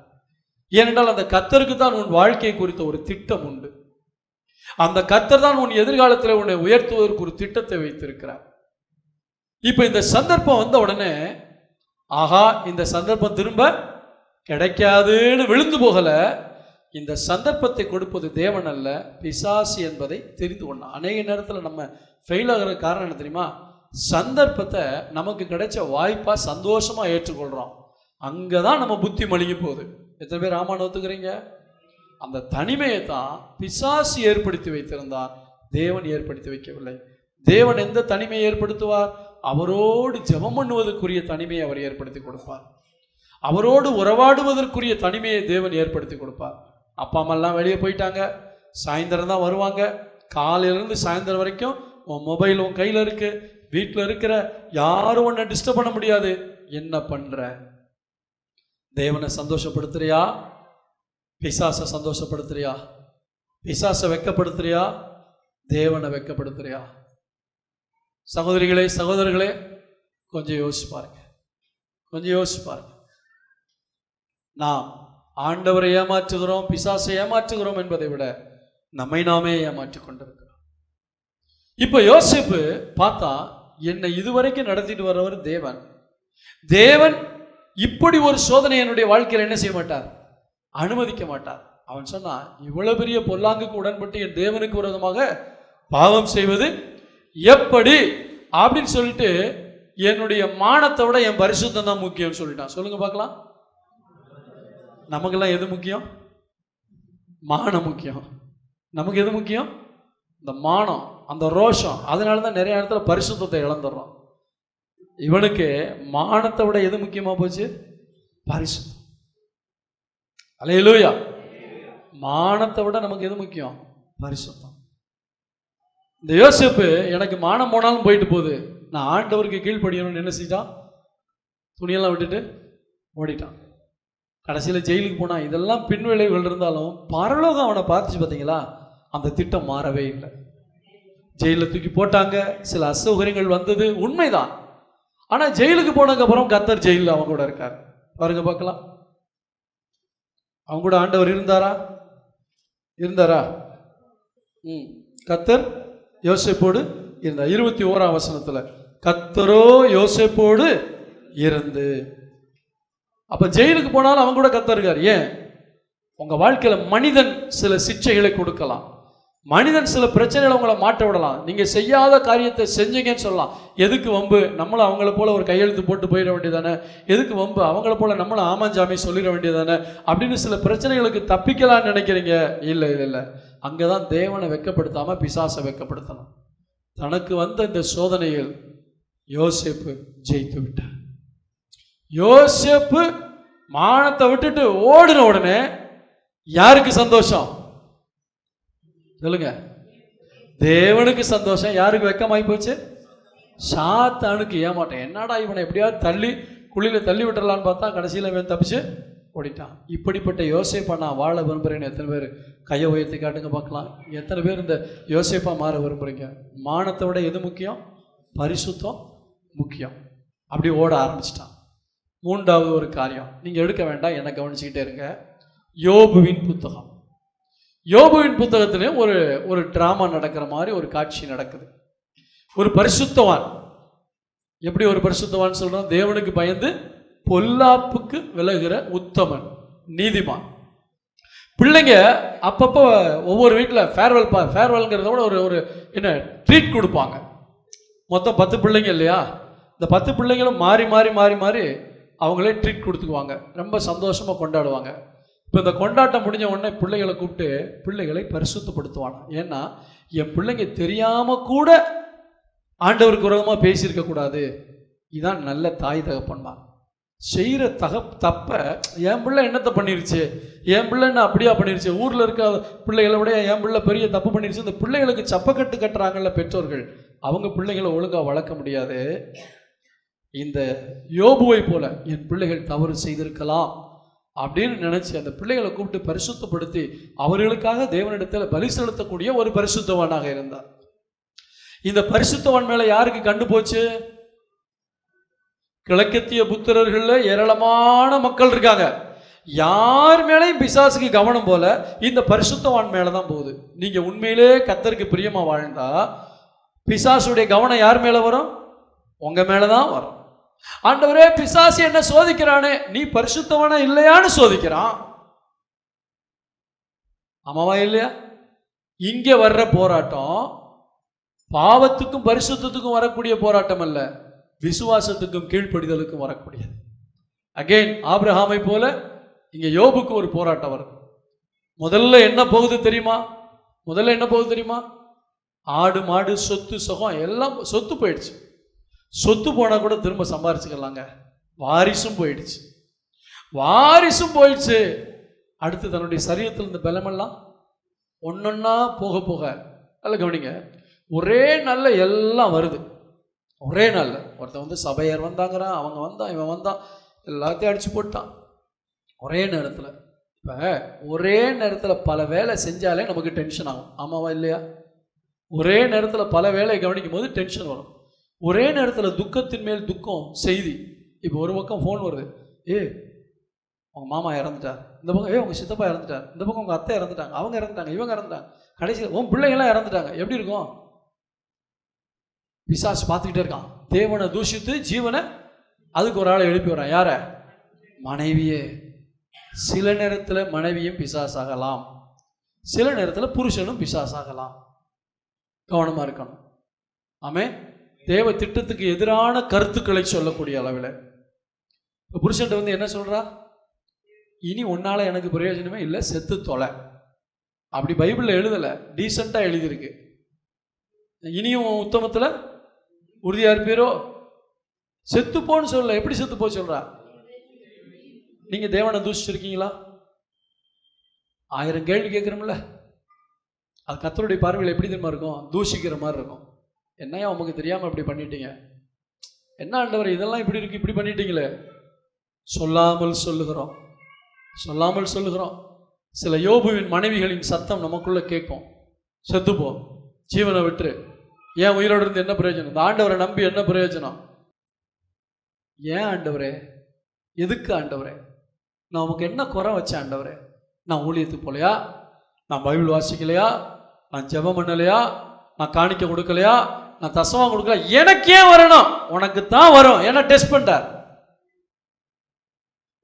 ஏனென்றால் அந்த கர்த்தருக்கு தான் உன் வாழ்க்கை குறித்த ஒரு திட்டம் உண்டு. அந்த கர்த்தர் தான் உன் எதிர்காலத்தில் உன்னை உயர்த்துவதற்கு ஒரு திட்டத்தை வைத்திருக்கிறார். இப்ப இந்த சந்தர்ப்பம் வந்த உடனே ஆஹா இந்த சந்தர்ப்பம் திரும்ப கிடைக்காதுன்னு விழுந்து போகல. இந்த சந்தர்ப்பத்தை கொடுப்பது தேவன் அல்ல, பிசாசு என்பதை தெரிந்து கொள்ளலாம். அநேக நேரத்தில் நம்ம ஃபெயில் ஆகிற காரணம் என்ன தெரியுமா? சந்தர்ப்பத்தை நமக்கு கிடைச்ச வாய்ப்பா சந்தோஷமா ஏற்றுக்கொள்றோம், அங்கதான் நம்ம புத்தி மழுங்கி போகுது. எத்தனை பேர் ஆமான்னு ஒத்துக்கிறீங்க? அந்த தனிமையை தான் பிசாசு ஏற்படுத்தி வைத்திருந்தார், தேவன் ஏற்படுத்தி வைக்கவில்லை. தேவன் எந்த தனிமையை ஏற்படுத்துவார்? அவரோடு ஜெபம் பண்ணுவதற்குரிய தனிமையை அவர் ஏற்படுத்தி கொடுப்பார். அவரோடு உறவாடுவதற்குரிய தனிமையை தேவன் ஏற்படுத்தி கொடுப்பார். அப்பா அம்மாலாம் வெளியே போயிட்டாங்க, சாயந்தரம் தான் வருவாங்க. காலையிலேருந்து சாயந்தரம் வரைக்கும் உன் மொபைல் உன் கையில் இருக்கு, வீட்டில் இருக்கிற யாரும் உன்னை டிஸ்டர்ப் பண்ண முடியாது. என்ன பண்ற? தேவனை சந்தோஷப்படுத்துறியா? பிசாசை சந்தோஷப்படுத்துறியா? பிசாசை வெட்கப்படுத்துறியா? தேவனை வெட்கப்படுத்துறியா? சகோதரிகளே சகோதரர்களே, கொஞ்சம் யோசிச்சு பாருங்க, கொஞ்சம் யோசிச்சு பாருங்க. நாம் ஆண்டவரை ஏமாற்றுகிறோம், பிசாசை ஏமாற்றுகிறோம் என்பதை விட நம்மை நாமே ஏமாற்றிக் கொண்டிருக்கிறோம். இப்ப யோசேப்பு பார்த்தா, என்னை இதுவரைக்கும் நடத்திட்டு வர்றவர் தேவன். தேவன் இப்படி ஒரு சோதனை என்னுடைய வாழ்க்கையில் என்ன செய்ய மாட்டார்? அனுமதிக்க மாட்டார். அவன் சொன்னா, இவ்வளவு பெரிய பொல்லாங்குக்கு உடன்பட்டு என் தேவனுக்கு விரோதமாக பாவம் செய்வது எப்படி அப்படின்னு சொல்லிட்டு என்னுடைய மானத்தை விட என் பரிசுத்தம் தான் முக்கியம் சொல்லிட்டான். சொல்லுங்க பார்க்கலாம். நமக்கெல்லாம் எது முக்கியம்? மானம் முக்கியம். நமக்கு எது முக்கியம்? இந்த மானம், அந்த ரோஷம். அதனால தான் நிறைய இடத்துல பரிசுத்தத்தை இழந்துடுறோம். இவனுக்கு மானத்தை விட எது முக்கியமா போச்சு? பரிசுத்தம். அல்லேலூயா. மானத்தை விட நமக்கு எது முக்கியம்? பரிசுத்தம். இந்த யோசேப்பு எனக்கு மானம் போனாலும் போயிட்டு போகுது, நான் ஆண்டவருக்கு கீழ்ப்படியணும்னு என்ன செஞ்சான்? துணியெல்லாம் விட்டுட்டு ஓடிட்டான். கடைசியில் ஜெயிலுக்கு போனான். இதெல்லாம் பின்விளைவுகள் இருந்தாலும் பரலோகம் அவனை பார்த்துச்சு. பார்த்தீங்களா? அந்த திட்டம் மாறவே இல்லை. ஜெயிலில் தூக்கி போட்டாங்க, சில அசௌகரியங்கள் வந்தது, உண்மைதான். ஆனால் ஜெயிலுக்கு போனதுக்கப்புறம் கர்த்தர் ஜெயிலில் அவங்க கூட இருக்கார். பாருங்க பார்க்கலாம். அவங்க கூட ஆண்டவர் இருந்தாரா? கர்த்தர் யோசேப்போடு இருந்தார். 21ஆம் வசனத்தில் கர்த்தரோ யோசேப்போடு இருந்து. அப்ப ஜெயிலுக்கு போனாலும் அவங்க கூட கர்த்தர் இருக்கார். ஏன்? உங்க வாழ்க்கையில மனிதன் சில சிக்ஷைகளை கொடுக்கலாம், மனிதன் சில பிரச்சனைகளை உங்களை மாட்ட விடலாம். நீங்க செய்யாத காரியத்தை செஞ்சீங்கன்னு சொல்லலாம். எதுக்கு வம்பு, நம்மளும் அவங்கள போல ஒரு கையெழுத்து போட்டு போயிட வேண்டியதானே, எதுக்கு வம்பு, அவங்கள போல நம்மளும் ஆமாஞ்சாமி சொல்லிட வேண்டியதானே அப்படின்னு சில பிரச்சனைகளுக்கு தப்பிக்கலாம்னு நினைக்கிறீங்க. இல்லை இல்லை இல்லை, அங்கதான் தேவனை வெட்கப்படுத்தாம பிசாசை வெட்கப்படுத்தணும். தனக்கு வந்த இந்த சோதனையில் யோசேப்பு ஜெயித்து விட்டார். யோசேப்பு மானத்தை விட்டுட்டு ஓடின உடனே யாருக்கு சந்தோஷம் சொல்லுங்க? தேவனுக்கு சந்தோஷம். யாருக்கு வெக்கமாயி போச்சு? சாத்தானுக்கு ஏமாட்டேன். என்னடா இவனை எப்படியாவது தள்ளி குழியில தள்ளி விட்டுறலான்னு பார்த்தா கடைசியில் இவன் தப்பிச்சு ஓடிட்டான். இப்படிப்பட்ட யோசேப்பா நான் வாழ விரும்புகிறேன்னு எத்தனை பேர் கையை உயர்த்தி காட்டுங்க பார்க்கலாம். எத்தனை பேர் இந்த யோசேப்பா மாற விரும்புகிறீங்க? மானத்தை விட எது முக்கியம்? பரிசுத்தம் முக்கியம். அப்படி ஓட ஆரம்பிச்சிட்டான். மூன்றாவது ஒரு காரியம் நீங்கள் எடுக்க வேண்டாம், என்னை கவனிச்சுக்கிட்டே இருங்க. யோபுவின் புத்தகம். யோபுவின் புத்தகத்திலே ஒரு டிராமா நடக்கிற மாதிரி ஒரு காட்சி நடக்குது. ஒரு பரிசுத்தவான், எப்படி ஒரு பரிசுத்தவான் சொல்றோம்? தேவனுக்கு பயந்து பொல்லாப்புக்கு விலகுற உத்தமன், நீதிமான். பிள்ளைங்க அப்பப்போ ஒவ்வொரு வீட்டில் ஃபேர்வெல்ங்கிறத விட ஒரு என்ன ட்ரீட் கொடுப்பாங்க. மொத்தம் 10 பிள்ளைங்க இல்லையா? இந்த 10 பிள்ளைங்களும் மாறி மாறி மாறி மாறி அவங்களே ட்ரீட் கொடுத்துக்குவாங்க. ரொம்ப சந்தோஷமாக கொண்டாடுவாங்க. இப்போ இந்த கொண்டாட்டம் முடிஞ்ச உடனே பிள்ளைகளை கூப்பிட்டு பிள்ளைகளை பரிசுத்தப்படுத்துவாங்க. ஏன்னா என் பிள்ளைங்க தெரியாமல் கூட ஆண்டவருக்கு விரோதமாக பேசியிருக்க கூடாது. இதுதான் நல்ல தாய் தகப்பன்மா. செய்கிற தப்ப என் பிள்ளை என்னத்தை பண்ணிருச்சு, என் பிள்ளை என்ன அப்படியா பண்ணிருச்சு, ஊரில் இருக்க பிள்ளைகளை விட என் பிள்ளை பெரிய தப்பு பண்ணிருச்சு. இந்த பிள்ளைகளுக்கு சப்பக்கட்டு கட்டுறாங்கல்ல பெற்றோர்கள், அவங்க பிள்ளைகளை ஒழுங்காக வளர்க்க முடியாது. இந்த யோபுவை போல என் பிள்ளைகள் தவறு செய்திருக்கலாம் அப்படின்னு நினைச்சு அந்த பிள்ளைகளை கூப்பிட்டு பரிசுத்தப்படுத்தி அவர்களுக்காக தேவனிடத்தில் பலி செலுத்தக்கூடிய ஒரு பரிசுத்தவானாக இருந்தார். இந்த பரிசுத்தவான் மேல யாருக்கு கண்டு போச்சு? கிழக்கத்திய புத்திரர்கள்ல ஏராளமான மக்கள் இருக்காங்க. யார் மேலையும் பிசாசுக்கு கவனம் போல இந்த பரிசுத்தவான் மேலதான் போகுது. நீங்க உண்மையிலே கர்த்தருக்கு பிரியமா வாழ்ந்தா பிசாசுடைய கவனம் யார் மேல வரும்? உங்க மேலதான் வரும். ஆண்டவரே பிசாசு என்ன சோதிக்கிறானே, நீ பரிசுத்தவனா இல்லையான்னு சோதிக்கிறான். ஆமாவா இல்லையா? இங்க வர்ற போராட்டம் பாவத்துக்கும் பரிசுத்தத்துக்கும் வரக்கூடிய போராட்டம் அல்ல, விசுவாசத்துக்கும் கீழ்ப்படிதலுக்கும் வரக்கூடியது. அகைன் ஆபிரகாமை போல இங்க யோபுக்கு ஒரு போராட்டம் வருது. முதல்ல என்ன போகுது தெரியுமா? ஆடு மாடு சொத்து சுகம் எல்லாம் சொத்து போயிடுச்சு. சொத்து போனா கூட திரும்ப சம்பாரிச்சுக்கலாங்க. வாரிசும் போயிடுச்சு. அடுத்து தன்னுடைய சரீரத்தில் இருந்த பலமெல்லாம் ஒன்னொன்னா போக போக நல்ல கவனிங்க, ஒரே நாள்ல எல்லாம் வருது. ஒரே நாள்ல ஒருத்தன் சபையார் வந்தாங்கிறான், அவங்க வந்தான், இவன் வந்தான், எல்லாத்தையும் அடிச்சு போட்டான் ஒரே நேரத்தில். இப்போ ஒரே நேரத்தில் பல வேலை செஞ்சாலே நமக்கு டென்ஷன் ஆகும். ஆமாவா இல்லையா? ஒரே நேரத்தில் பல வேலையை கவனிக்கும் போது டென்ஷன் வரும். ஒரே நேரத்தில் துக்கத்தின் மேல் துக்கம் செய்தி. இப்போ ஒரு பக்கம் ஃபோன் வருது, உங்க மாமா இறந்துட்டார், இந்த பக்கம் உங்க சித்தப்பா இறந்துட்டார், இந்த பக்கம் உங்க அத்தை இறந்துட்டாங்க, அவங்க இறந்துட்டாங்க, இவங்க இறந்துட்டாங்க, கடைசியில் உன் பிள்ளைங்களாம் இறந்துட்டாங்க. எப்படி இருக்கும்? பிசாசு பார்த்துக்கிட்டே இருக்கான். தேவனை தூஷித்து ஜீவனை அதுக்கு ஒரு ஆளை எழுப்பி வரான். யார? மனைவியே. சில நேரத்தில் மனைவியும் பிசாசாகலாம், சில நேரத்தில் புருஷனும் பிசாசாகலாம். கவனமா இருக்கணும். ஆமே. தேவ திட்டத்துக்கு எதிரான கருத்துக்களை சொல்லக்கூடிய அளவில் புருஷன் என்ன சொல்றா? இனி உன்னால எனக்கு பிரயோஜனமே இல்லை, செத்து தொலை. அப்படி பைபிள்ல எழுதல, டீசெண்டா எழுதியிருக்கு. இனியும் உத்தமத்துல உறுதியா இருப்பீரோ? செத்து போன்னு சொல்ல. எப்படி செத்து போ சொல்றா? நீங்க தேவனை தூஷிச்சிருக்கீங்களா? 1000 கேள்வி கேட்கிறோம்ல. அது கர்த்தருடைய பார்வையில் எப்படி தெரியுமா இருக்கும்? தூஷிக்கிற மாதிரி இருக்கும். என்னையா உங்களுக்கு தெரியாம இப்படி பண்ணிட்டீங்க, என்ன ஆண்டவர் இதெல்லாம் இப்படி இருக்கு, இப்படி பண்ணிட்டீங்களே. சொல்லாமல் சொல்லுகிறோம். சில யோபுவின் மனைவிகளின் சத்தம் நமக்குள்ள கேட்கும். செத்துப்போ, ஜீவனை விட்டு ஏன் உயிரோடு இருந்து என்ன பிரயோஜனம்? இந்த ஆண்டவரை நம்பி என்ன பிரயோஜனம்? ஏன் ஆண்டவரே, எதுக்கு ஆண்டவரே? நான் உமக்கு என்ன குறை வச்சேன் ஆண்டவரே? நான் ஊழியத்துக்கு போகலையா? நான் பைபிள் வாசிக்கலையா? நான் ஜெபம் பண்ணலையா? நான் காணிக்க கொடுக்கலையா? நான் தசமா கொடுக்கல? எனக்கு ஏன் வரணும்? உனக்கு தான் வரும். ஏன்னா டெஸ்ட் பண்ணிட்டார்.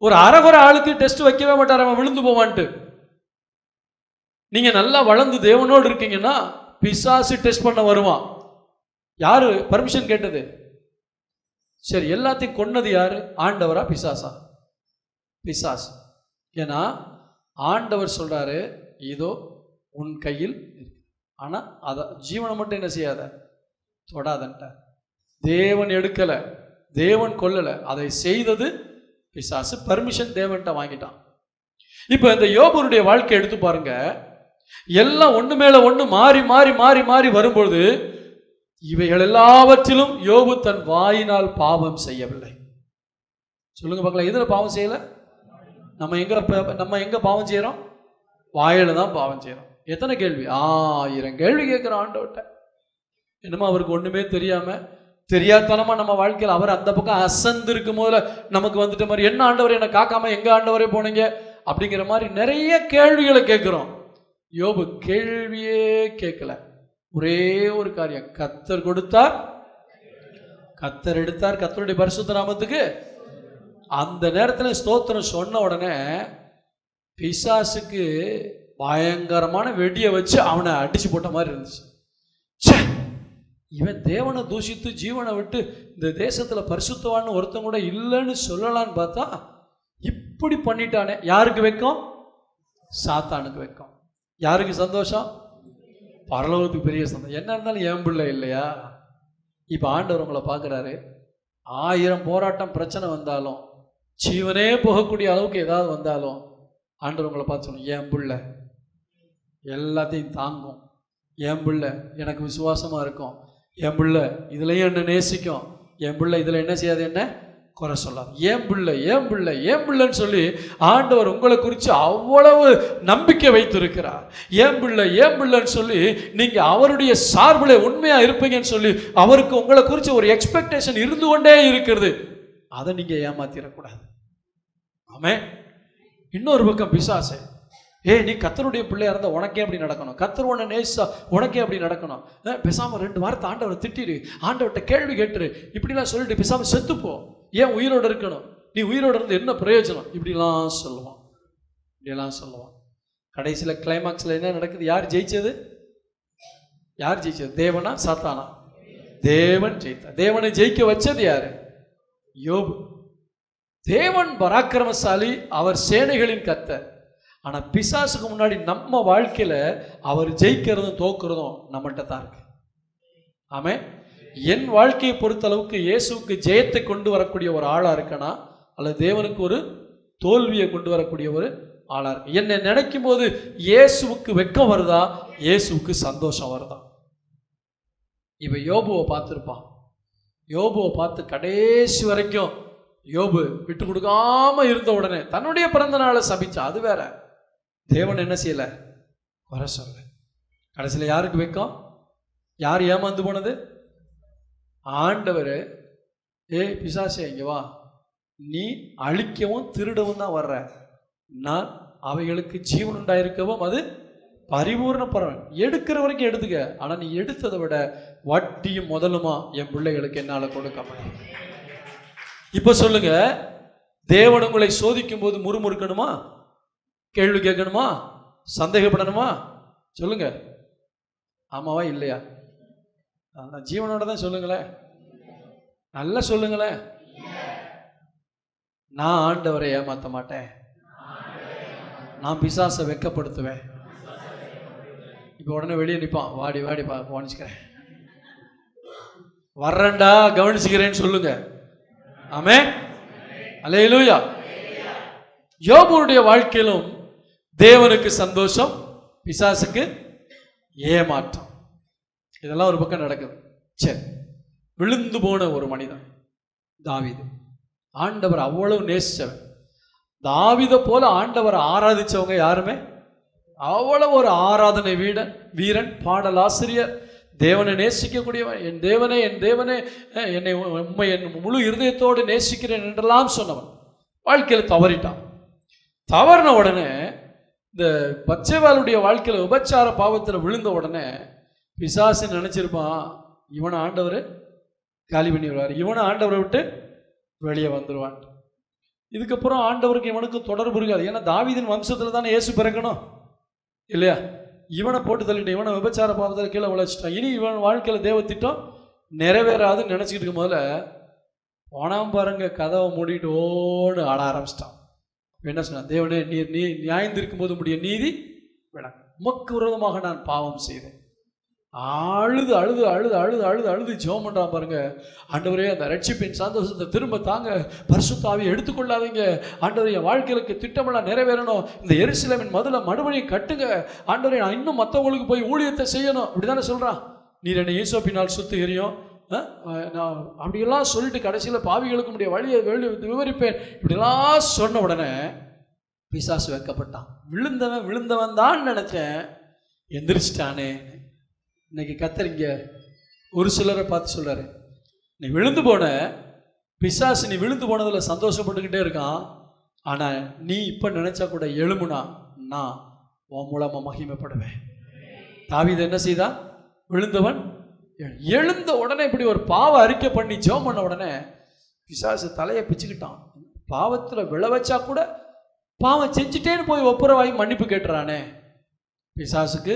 ஒரு அரைகுறை ஆளுக்கு டெஸ்ட் வைக்கவே மாட்டார், அவன் விழுந்து போவான்ட்டு. நீங்க நல்லா வளர்ந்து தேவனோடு இருக்கீங்கன்னா பிசாசு டெஸ்ட் பண்ண வருவான். யாரு பர்மிஷன் கேட்டது? சரி, எல்லாத்தையும் கொன்னது யாரு? ஆண்டவரா பிசாசா? பிசாசு. ஏன்னா ஆண்டவர் சொல்றாரு, இதோ உன் கையில் இருக்கு, ஆனா அத ஜீவனை மட்டும் என்ன செய்யாத, தொடாதன்ட்ட. தேவன் எடுக்கல, தேவன் கொல்லல, அதை செய்தது பிசாசு. பர்மிஷன் தேவன்கிட்ட வாங்கிட்டான். இப்ப இந்த யோபுடைய வாழ்க்கை எடுத்து பாருங்க. எல்லாம் ஒண்ணு மேல ஒண்ணு மாறி மாறி மாறி மாறி வரும்போது இவைகள் எல்லாவற்றிலும் யோபு தன் வாயினால் பாவம் செய்யவில்லை. சொல்லுங்க பார்க்கலாம், எதுல பாவம் செய்யல? நம்ம எங்க பாவம் செய்யறோம்? வாயில தான் பாவம் செய்யறோம். எத்தனை கேள்வி? 1000 கேள்வி கேட்கிறோம் ஆண்டவர்கிட்ட. என்னமோ அவருக்கு ஒண்ணுமே தெரியாதனமா நம்ம வாழ்க்கையில் அவர் அந்த பக்கம் அசந்து இருக்கும் போதுல நமக்கு வந்துட்ட மாதிரி, என்ன ஆண்டவரை என்ன காக்காம எங்க ஆண்டவரே போனீங்க அப்படிங்கிற மாதிரி நிறைய கேள்விகளை கேட்கிறோம். யோபு கேள்வியே கேட்கல. ஒரே ஒரு காரியம், கர்த்தர் கொடுத்தார், கர்த்தர் எடுத்தார், கர்த்தருடைய பரிசுத்த நாமத்துக்கு. அந்த நேரத்தில் ஸ்தோத்திரம் சொன்ன உடனே பிசாசுக்கு பயங்கரமான வெடியை வச்சு அவனை அடிச்சு போட்ட மாதிரி இருந்துச்சு. இவன் தேவனை தூஷித்து ஜீவனை விட்டு இந்த தேசத்துல பரிசுத்தவான்னு ஒருத்தன் கூட இல்லைன்னு சொல்லலான்னு பார்த்தா இப்படி பண்ணிட்டானே. யாருக்கு வெக்கம்? சாத்தானுக்கு வெக்கம். யாருக்கு சந்தோஷம்? பரலோகத்துக்கு பெரிய சந்தோஷம். என்ன இருந்தாலும் என் பிள்ளை இல்லையா? இப்ப ஆண்டவர் உங்களை பார்க்குறாரு. 1000 போராட்டம் பிரச்சனை வந்தாலும், ஜீவனே போகக்கூடிய அளவுக்கு ஏதாவது வந்தாலும் ஆண்டவர் உங்களை பார்த்து சொல்லணும், என் பிள்ளை எல்லாத்தையும் தாங்கும், என் பிள்ளை எனக்கு விசுவாசமா இருக்கும், என் பிள்ளை இதுலையும் என்ன நேசிக்கும், என் பிள்ளை இதுல என்ன செய்யாது, என்ன குறை சொல்லாது, என் பிள்ளை என் பிள்ளை என் பிள்ளைன்னு சொல்லி ஆண்டவர் உங்களை குறித்து அவ்வளவு நம்பிக்கை வைத்திருக்கிறார். என் பிள்ளை என் பிள்ளைன்னு சொல்லி நீங்க அவருடைய சார்பில் உண்மையா இருப்பீங்கன்னு சொல்லி அவருக்கு உங்களை குறித்து ஒரு எக்ஸ்பெக்டேஷன் இருந்து கொண்டே இருக்கிறது. அதை நீங்க ஏமாத்திடக்கூடாது. ஆமே. இன்னொரு பக்கம் பிசாசு, நீ கர்த்தருடைய பிள்ளையா இருந்தா உனக்கே அப்படி நடக்கணும், கர்த்தர் உன்னை நேசா உனக்கே அப்படி நடக்கணும், பேசாம 2 வாரத்தை ஆண்டவரை திட்டிரு, ஆண்டவர்கிட்ட கேள்வி கேட்டுரு, இப்படிலாம் சொல்லிட்டு பேசாம செத்துப்போ, ஏன் உயிரோடு இருக்கணும், நீ உயிரோடு இருந்து என்ன பிரயோஜனம், இப்படிலாம் சொல்லுவான். கடைசியில் கிளைமாக்ஸ்ல என்ன நடக்குது? யார் ஜெயிச்சது? தேவனா சாத்தானா? தேவன் ஜெயித்தார். தேவனை ஜெயிக்க வச்சது யாரு? யோபு. தேவன் பராக்கிரமசாலி, அவர் சேனைகளின் கர்த்தர். ஆனா பிசாசுக்கு முன்னாடி நம்ம வாழ்க்கையில அவர் ஜெயிக்கிறதும் தோக்குறதும் நம்மகிட்ட தான் இருக்கு. ஆமே. என் வாழ்க்கையை பொறுத்த அளவுக்கு இயேசுக்கு ஜெயத்தை கொண்டு வரக்கூடிய ஒரு ஆளா இருக்கனா, அல்லது தேவனுக்கு ஒரு தோல்வியை கொண்டு வரக்கூடிய ஒரு ஆளா இருக்கு? என்னை நினைக்கும் போது இயேசுவுக்கு வெக்கம் வருதா, இயேசுவுக்கு சந்தோஷம் வருதா? இப்ப யோபுவை பார்த்துருப்பான். யோபுவை பார்த்து கடைசி வரைக்கும் யோபு விட்டு கொடுக்காம இருந்த உடனே தன்னுடைய பிறந்த நாளை சபிச்சா, அது வேற. தேவன் என்ன செய்யல, வர சொல்ல. கடைசியில் யாருக்கு வெக்கம்? யார் ஏமாந்து போனது? ஆண்டவர், பிசாசே இங்க வா, நீ அழிக்கவும் திருடவும் தான் வர்ற, நான் அவைகளுக்கு ஜீவன் உண்டாயிருக்கவும் அது பரிபூர்ண பரவன், எடுக்கிற வரைக்கும் எடுத்துக்க, ஆனா நீ எடுத்ததை விட வட்டியும் முதலுமா என் பிள்ளைகளுக்கு என்னால கொடுக்க முடியும். இப்ப சொல்லுங்க, தேவன் உங்களை சோதிக்கும் போது முறுமுறுக்கணுமா, கேள்வி கேட்கணுமா, சந்தேகப்படணுமா? சொல்லுங்க, ஆமாவா இல்லையா? ஜீவனோட தான் சொல்லுங்களேன், நல்லா சொல்லுங்களேன். நான் ஆண்டவரை ஏமாத்த மாட்டேன், நான் பிசாசை வெக்கப்படுத்துவேன். இப்ப உடனே வெளியே நிற்பான், வாடி வாடி கவனிச்சுக்கிறேன், வர்றேன்டா கவனிச்சுக்கிறேன்னு சொல்லுங்க. ஆமே. அல்லேலூயா. யோபுடைய வாழ்க்கையிலும் தேவனுக்கு சந்தோஷம், பிசாசுக்கு ஏமாற்றம். இதெல்லாம் ஒரு பக்கம் நடக்குது. சரி, விழுந்து போன ஒரு மனிதன் தாவீது. ஆண்டவர் அவ்வளவு நேசிச்சவன். தாவீதை போல ஆண்டவரை ஆராதிச்சவங்க யாருமே, அவ்வளவு ஒரு ஆராதனை வீரன், பாடலாசிரியர், தேவனை நேசிக்கக்கூடியவன், என் தேவனே என்னை உண்மை என் முழு இருதயத்தோடு நேசிக்கிறேன் என்றெல்லாம் சொன்னவன் வாழ்க்கையில் தவறிட்டான். தவறின உடனே இந்த பத்சேபாளுடைய வாழ்க்கையில் விபச்சார பாவத்தில் விழுந்த உடனே பிசாசு நினைச்சிருப்பான், இவனை ஆண்டவர் காலி பண்ணி வருவார், இவனை ஆண்டவரை விட்டு வெளியே வந்துடுவான். இதுக்கப்புறம் ஆண்டவருக்கு இவனுக்கு தொடர்பு இருக்காது. ஏன்னா தாவீதின் வம்சத்தில் தானே இயேசு பிறக்கணும் இல்லையா? இவனை போட்டு தள்ளிட்டு இவனை விபச்சார பாவத்தில் கீழே உழைச்சிட்டான். இனி இவன் வாழ்க்கையில் தேவ திட்டம் நிறைவேறாதுன்னு நினச்சிக்கிட்டு இருக்கும் போதில் போனாம் பாருங்க, கதவை மூடிட்டு ஓடு ஆட ஆரம்பிச்சிட்டான். என்ன சொன்னான்? தேவனே, நீ நியாயந்திருக்கும் போது முடிய நீதி விளங்க, உமக்கு விரோதமாக நான் பாவம் செய்தேன். அழுது அழுது அழுது அழுது அழுது அழுது ஜெபம் பண்ணுறான் பாருங்க. ஆண்டவரே, அந்த ரட்சிப்பின் சந்தோஷத்தை திரும்ப தாங்க, பரிசுத்த ஆவியை எடுத்துக்கொள்ளாதீங்க ஆண்டவரே, என் வாழ்க்கைக்கு திட்டமெல்லாம் நிறைவேறணும், இந்த எருசலேமின் மதுரை மறுபடியும் கட்டுங்க ஆண்டவரே, நான் இன்னும் மற்றவங்களுக்கு போய் ஊழியத்தை செய்யணும். இப்படி தானே சொல்கிறான். நீர் என்னை ஈசோப்பினால் சுத்துகிறியும் நான் அப்படியெல்லாம் சொல்லிட்டு கடைசியில் பாவிகளுக்கு முடிய வழியை விவரிப்பேன் இப்படிலாம் சொன்ன உடனே பிசாசு வைக்கப்பட்டான். விழுந்தவன் தான் நினைச்சேன், எந்திரிச்சிட்டானே. இன்னைக்கு கர்த்தர் இங்க ஒரு சிலரை பார்த்து சொல்றாரு, நீ விழுந்து போன பிசாசு, நீ விழுந்து போனதில் சந்தோஷப்பட்டுக்கிட்டே இருக்கான். ஆனால் நீ இப்போ நினைச்சா கூட எழுமுனா நான் உன் மூலமா மகிமைப்படுவேன். தாவீது என்ன செய்தான்? விழுந்தவன் எழுந்த உடனே இப்படி ஒரு பாவ அறிக்கை பண்ணி ஜெபம் பண்ண உடனே பிசாசு தலையை பிச்சுக்கிட்டான். பாவத்தில் விழ வச்சா கூட பாவம் செஞ்சுட்டேன்னு போய் ஒப்புரவாகி மன்னிப்பு கேட்டுறானே. பிசாசுக்கு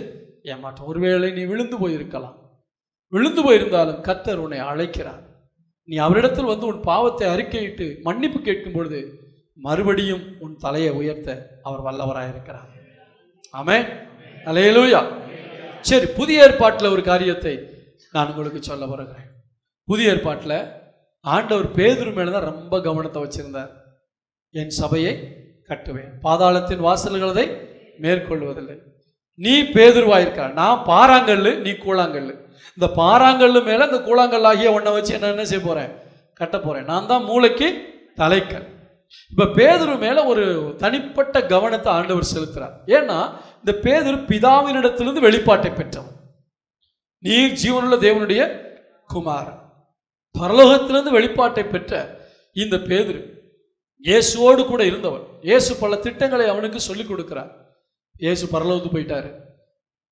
ஏமாற்றம். ஒருவேளை நீ விழுந்து போயிருக்கலாம். விழுந்து போயிருந்தாலும் கர்த்தர் உன்னை அழைக்கிறார். நீ அவரிடத்தில் வந்து உன் பாவத்தை அறிக்கையிட்டு மன்னிப்பு கேட்கும் பொழுது மறுபடியும் உன் தலையை உயர்த்த அவர் வல்லவராயிருக்கிறார். ஆமென், அல்லேலூயா. சரி, புதிய ஏற்பாட்டில் ஒரு காரியத்தை நான் உங்களுக்கு சொல்ல வருகிறேன். புதிய ஏற்பாட்டில் ஆண்டவர் பேதுரு மேலே தான் ரொம்ப கவனத்தை வச்சிருந்தார். என் சபையை கட்டுவேன், பாதாளத்தின் வாசல்களை மேற்கொள்வதில்லை. நீ பேதுருவாயிருக்க, நான் பாறாங்கல்லு, நீ கூழாங்கல்லு. இந்த பாறாங்கல்லு மேலே இந்த கூழாங்கல் ஆகிய ஒன்றை வச்சு என்ன செய்ய போகிறேன்? கட்ட போகிறேன். நான் தான் மூளைக்கு தலைக்கல். இப்போ பேதுரு மேலே ஒரு தனிப்பட்ட கவனத்தை ஆண்டவர் செலுத்துகிறார். ஏன்னா இந்த பேதுரு பிதாவினிடத்திலிருந்து வெளிப்பாட்டை பெற்றவன். நீர் ஜீவனுள்ள தேவனுடைய குமாரன். பரலோகத்திலிருந்து வெளிப்பாட்டை பெற்ற இந்த பேதுரு இயேசுவோடு கூட இருந்தவன். இயேசு பல திட்டங்களை அவனுக்கு சொல்லிக் கொடுக்கிறார். இயேசு பரலோகத்துக்கு போயிட்டாரு.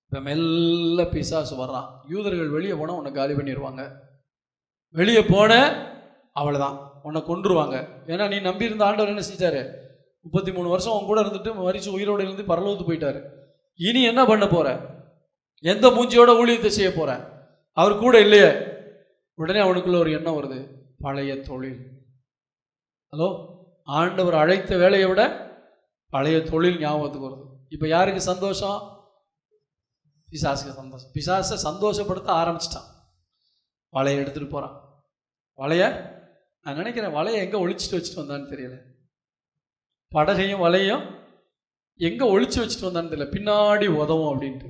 இப்போ மெல்ல பிசாசு வர்றான். யூதர்கள் வெளியே போனால் உன்னை காலி பண்ணிடுவாங்க, வெளியே போன அவ்வளோதான், உன்னை கொன்றுவாங்க. ஏன்னா நீ நம்பியிருந்த ஆண்டவர் என்ன செஞ்சாரு? 33 வருஷம் அவன் கூட இருந்துட்டு மரிச்சு உயிரோடு இருந்து பரலோகத்துக்கு போயிட்டாரு. இனி என்ன பண்ண போற? எந்த மூஞ்சியோட ஊழியத்தை செய்ய போற? அவர் கூட இல்லையே. உடனே அவனுக்குள்ள ஒரு எண்ணம் வருது, பழைய தொழில். ஹலோ, ஆண்டவர் அழைத்த வேலையை விட பழைய தொழில் ஞாபகத்துக்கு வருது. இப்போ யாருக்கு சந்தோஷம்? பிசாசுக்கு சந்தோஷம். பிசாசை சந்தோஷப்படுத்த ஆரம்பிச்சிட்டான். வலையை எடுத்துகிட்டு போகிறான். வலைய நான் நினைக்கிறேன், வலையை எங்கே ஒழிச்சிட்டு வச்சுட்டு வந்தான்னு தெரியல. படகையும் வலையும் எங்கே ஒழிச்சு வச்சுட்டு வந்தான்னு தெரியல. பின்னாடி உதவும் அப்படின்ட்டு.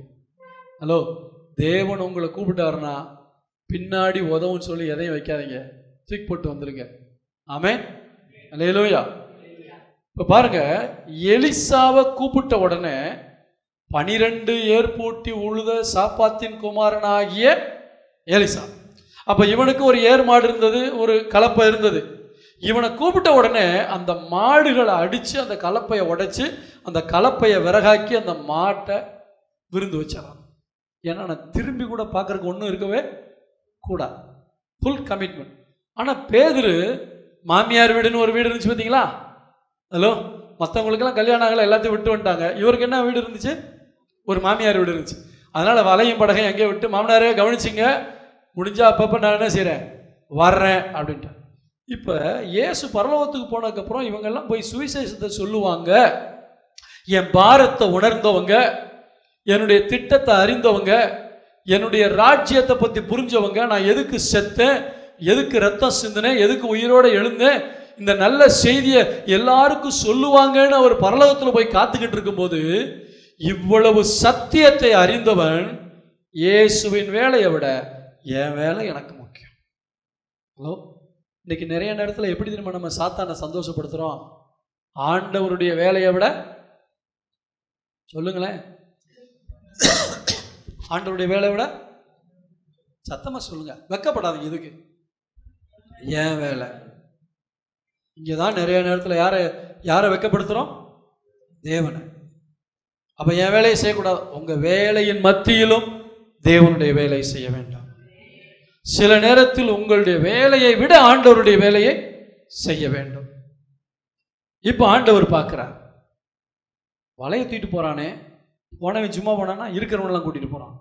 ஹலோ, தேவன் உங்களை கூப்பிட்டாருன்னா பின்னாடி உதவுன்னு சொல்லி எதையும் வைக்காதீங்க, தூக்கி போட்டு வந்துருங்க. ஆமென், அல்லேலூயா. இப்போ பாருங்க, எலிசாவை கூப்பிட்ட உடனே 12 ஏர்பூட்டி உழுத சாப்பாத்தின் குமாரனாகிய எலிசா. அப்போ இவனுக்கு ஒரு ஏர் மாடு இருந்தது, ஒரு கலப்பை இருந்தது. இவனை கூப்பிட்ட உடனே அந்த மாடுகளை அடித்து அந்த கலப்பையை உடைச்சி அந்த கலப்பையை விறகாக்கி அந்த மாட்டை விருந்து வச்சிடறான். ஏன்னா நான் திரும்பி கூட பார்க்கறதுக்கு ஒன்றும் இருக்கவே கூடாது, ஃபுல் கமிட்மெண்ட். ஆனால் பேதுரு மாமியார் வீடுன்னு ஒரு வீடு இருந்துச்சு பார்த்தீங்களா? ஹலோ, மற்றவங்களுக்கெல்லாம் கல்யாணம் ஆகலை, எல்லாத்தையும் விட்டு வந்துட்டாங்க. இவருக்கு என்ன வீடு இருந்துச்சு? ஒரு மாமியார் வீடு இருந்துச்சு. அதனால் வலையும் படகையும் எங்கேயும் விட்டு, மாமனாரே கவனிச்சிங்க, முடிஞ்சா அப்பப்போ நான் என்ன செய்கிறேன், வர்றேன் அப்படின்ட்டு. இப்போ இயேசு பரலோகத்துக்கு போனதுக்கப்புறம் இவங்கெல்லாம் போய் சுவிசேஷத்தை சொல்லுவாங்க. என் பாரத்தை உணர்ந்தவங்க, என்னுடைய திட்டத்தை அறிந்தவங்க, என்னுடைய ராஜ்யத்தை பற்றி புரிஞ்சவங்க, நான் எதுக்கு செத்தேன், எதுக்கு ரத்தம் சிந்தினேன், எதுக்கு உயிரோடு எழுந்தேன், இந்த நல்ல செய்தியை எல்லாருக்கும் சொல்லுவாங்கன்னு அவர் பரலோகத்தில் போய் காத்துக்கிட்டு இருக்கும்போது, இவ்வளவு சத்தியத்தை அறிந்தவன் இயேசுவின் வேலையை விட என் வேலை எனக்கு முக்கியம். ஹலோ, இன்னைக்கு நிறைய நேரத்தில் எப்படி தெரியுமா நம்ம சாத்தானை சந்தோஷப்படுத்துகிறோம்? ஆண்டவருடைய வேலையை விட, சொல்லுங்களேன், ஆண்டவருடைய வேலையை விட சத்தமாக சொல்லுங்க, வெக்கப்படாதீங்க. இதுக்கு ஏன் வேலை. இங்கே தான் நிறைய நேரத்தில் யாரை வெக்கப்படுத்துகிறோம்? தேவனை. அப்போ என் வேலையை செய்யக்கூடாது. உங்கள் வேலையின் மத்தியிலும் தேவனுடைய வேலையை செய்ய வேண்டாம். சில நேரத்தில் உங்களுடைய வேலையை விட ஆண்டவருடைய வேலையை செய்ய வேண்டும். இப்போ ஆண்டவர் பார்க்கிறார், வலையை தூக்கிட்டு போறானே, போனவன் சும்மா போனான்னா இருக்கிறவனெல்லாம் கூட்டிட்டு போறான்.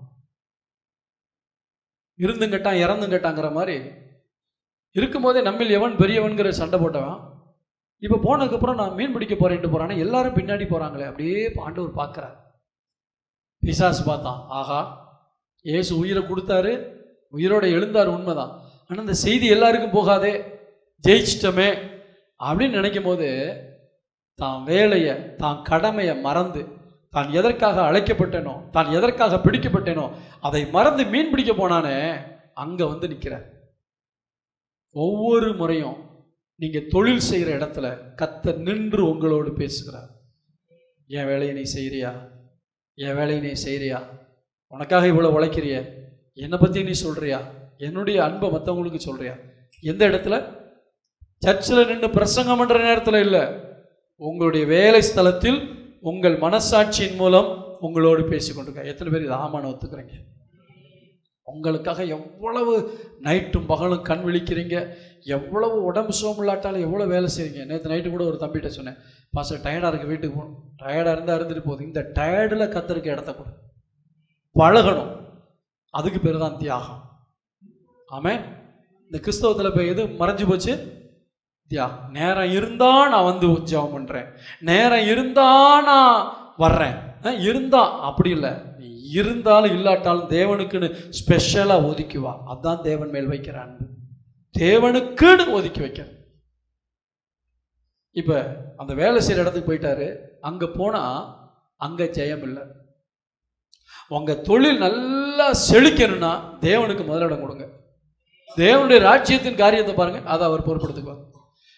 இருந்தும் கட்டான் இறந்தும் கட்டாங்கிற மாதிரி இருக்கும்போதே நம்மில் எவன் பெரியவன்கிற சண்டை போட்டவன் இப்போ போனதுக்கப்புறம் நான் மீன் பிடிக்க போறேன்ட்டு போறானே, எல்லாரும் பின்னாடி போறாங்களே. அப்படியே ஆண்டவர் பார்க்கிறார். பிசாசு பார்த்தான், ஆஹா இயேசு உயிரை கொடுத்தாரு, உயிரோட எழுந்தார், உண்மைதான். ஆனால் இந்த செய்தி எல்லாருக்கும் போகாதே, ஜெயிச்சிட்டோமே அப்படின்னு நினைக்கும் போது தான் வேலையை, தான் கடமையை மறந்து, தான் எதற்காக அழைக்கப்பட்டேனோ, தான் எதற்காக பிடிக்கப்பட்டேனோ அதை மறந்து மீன் பிடிக்க போனானே, அங்கே வந்து நிற்கிறார். ஒவ்வொரு முறையும் நீங்கள் தொழில் செய்கிற இடத்துல கர்த்தர் நின்று உங்களோடு பேசுகிறார். என் வேலையை நீ செய்கிறியா? என் வேலையை நீ செய்கிறியா? உனக்காக இவ்வளோ உழைக்கிறிய, என்னை பற்றி நீ சொல்கிறியா? என்னுடைய அன்பை மற்றவங்களுக்கு சொல்கிறியா? எந்த இடத்துல? சர்ச்சில் நின்று பிரசங்கம் பண்ணுற நேரத்தில் இல்லை, உங்களுடைய வேலை ஸ்தலத்தில் உங்கள் மனசாட்சியின் மூலம் உங்களோடு பேசிக்கொண்டிருக்க. எத்தனை பேர் இது ஆமான்னு ஒத்துக்கிறீங்க? உங்களுக்காக எவ்வளவு நைட்டும் பகலும் கண் விழிக்கிறீங்க, எவ்வளவு உடம்பு சோமில்லாட்டாலும் எவ்வளோ வேலை செய்கிறீங்க. நேற்று நைட்டு கூட ஒரு தம்பிகிட்ட சொன்னேன், பாஸ்டர் டயர்டாக இருக்குது, வீட்டுக்கு போகணும். டயர்டாக இருந்தால் இருந்துட்டு போகுது. இந்த டயர்டில் கத்தருக்கு இடத்த கொடு, பழகணும். அதுக்கு பேர் தான் தியாகம். ஆமாம். இந்த கிறிஸ்தவத்தில் இப்போ எது மறைஞ்சு போச்சு? தியாகம். நேரம் இருந்தால் நான் வந்து ஜெபம் பண்ணுறேன், நேரம் இருந்தால் நான் வர்றேன், இருந்தா அப்படி இல்லை. இருந்தாலும் இல்லாட்டாலும் தேவனுக்குன்னு ஸ்பெஷலாக ஒதுக்குவா. அதுதான் தேவன் மேல் வைக்கிற அன்பு, தேவனுக்குன்னு ஒதுக்கி வைக்கிற. இப்போ அந்த வேலை செய்கிற இடத்துக்கு போயிட்டாரு, அங்கே போனால் அங்கே ஜெயம் இல்லை. உங்கள் தொழில் நல்லா செழிக்கணும்னா தேவனுக்கு முதலிடம் கொடுங்க. தேவனுடைய ராஜ்யத்தின் காரியத்தை பாருங்க, அதை அவர் பொறுப்படுத்துக்குவார்.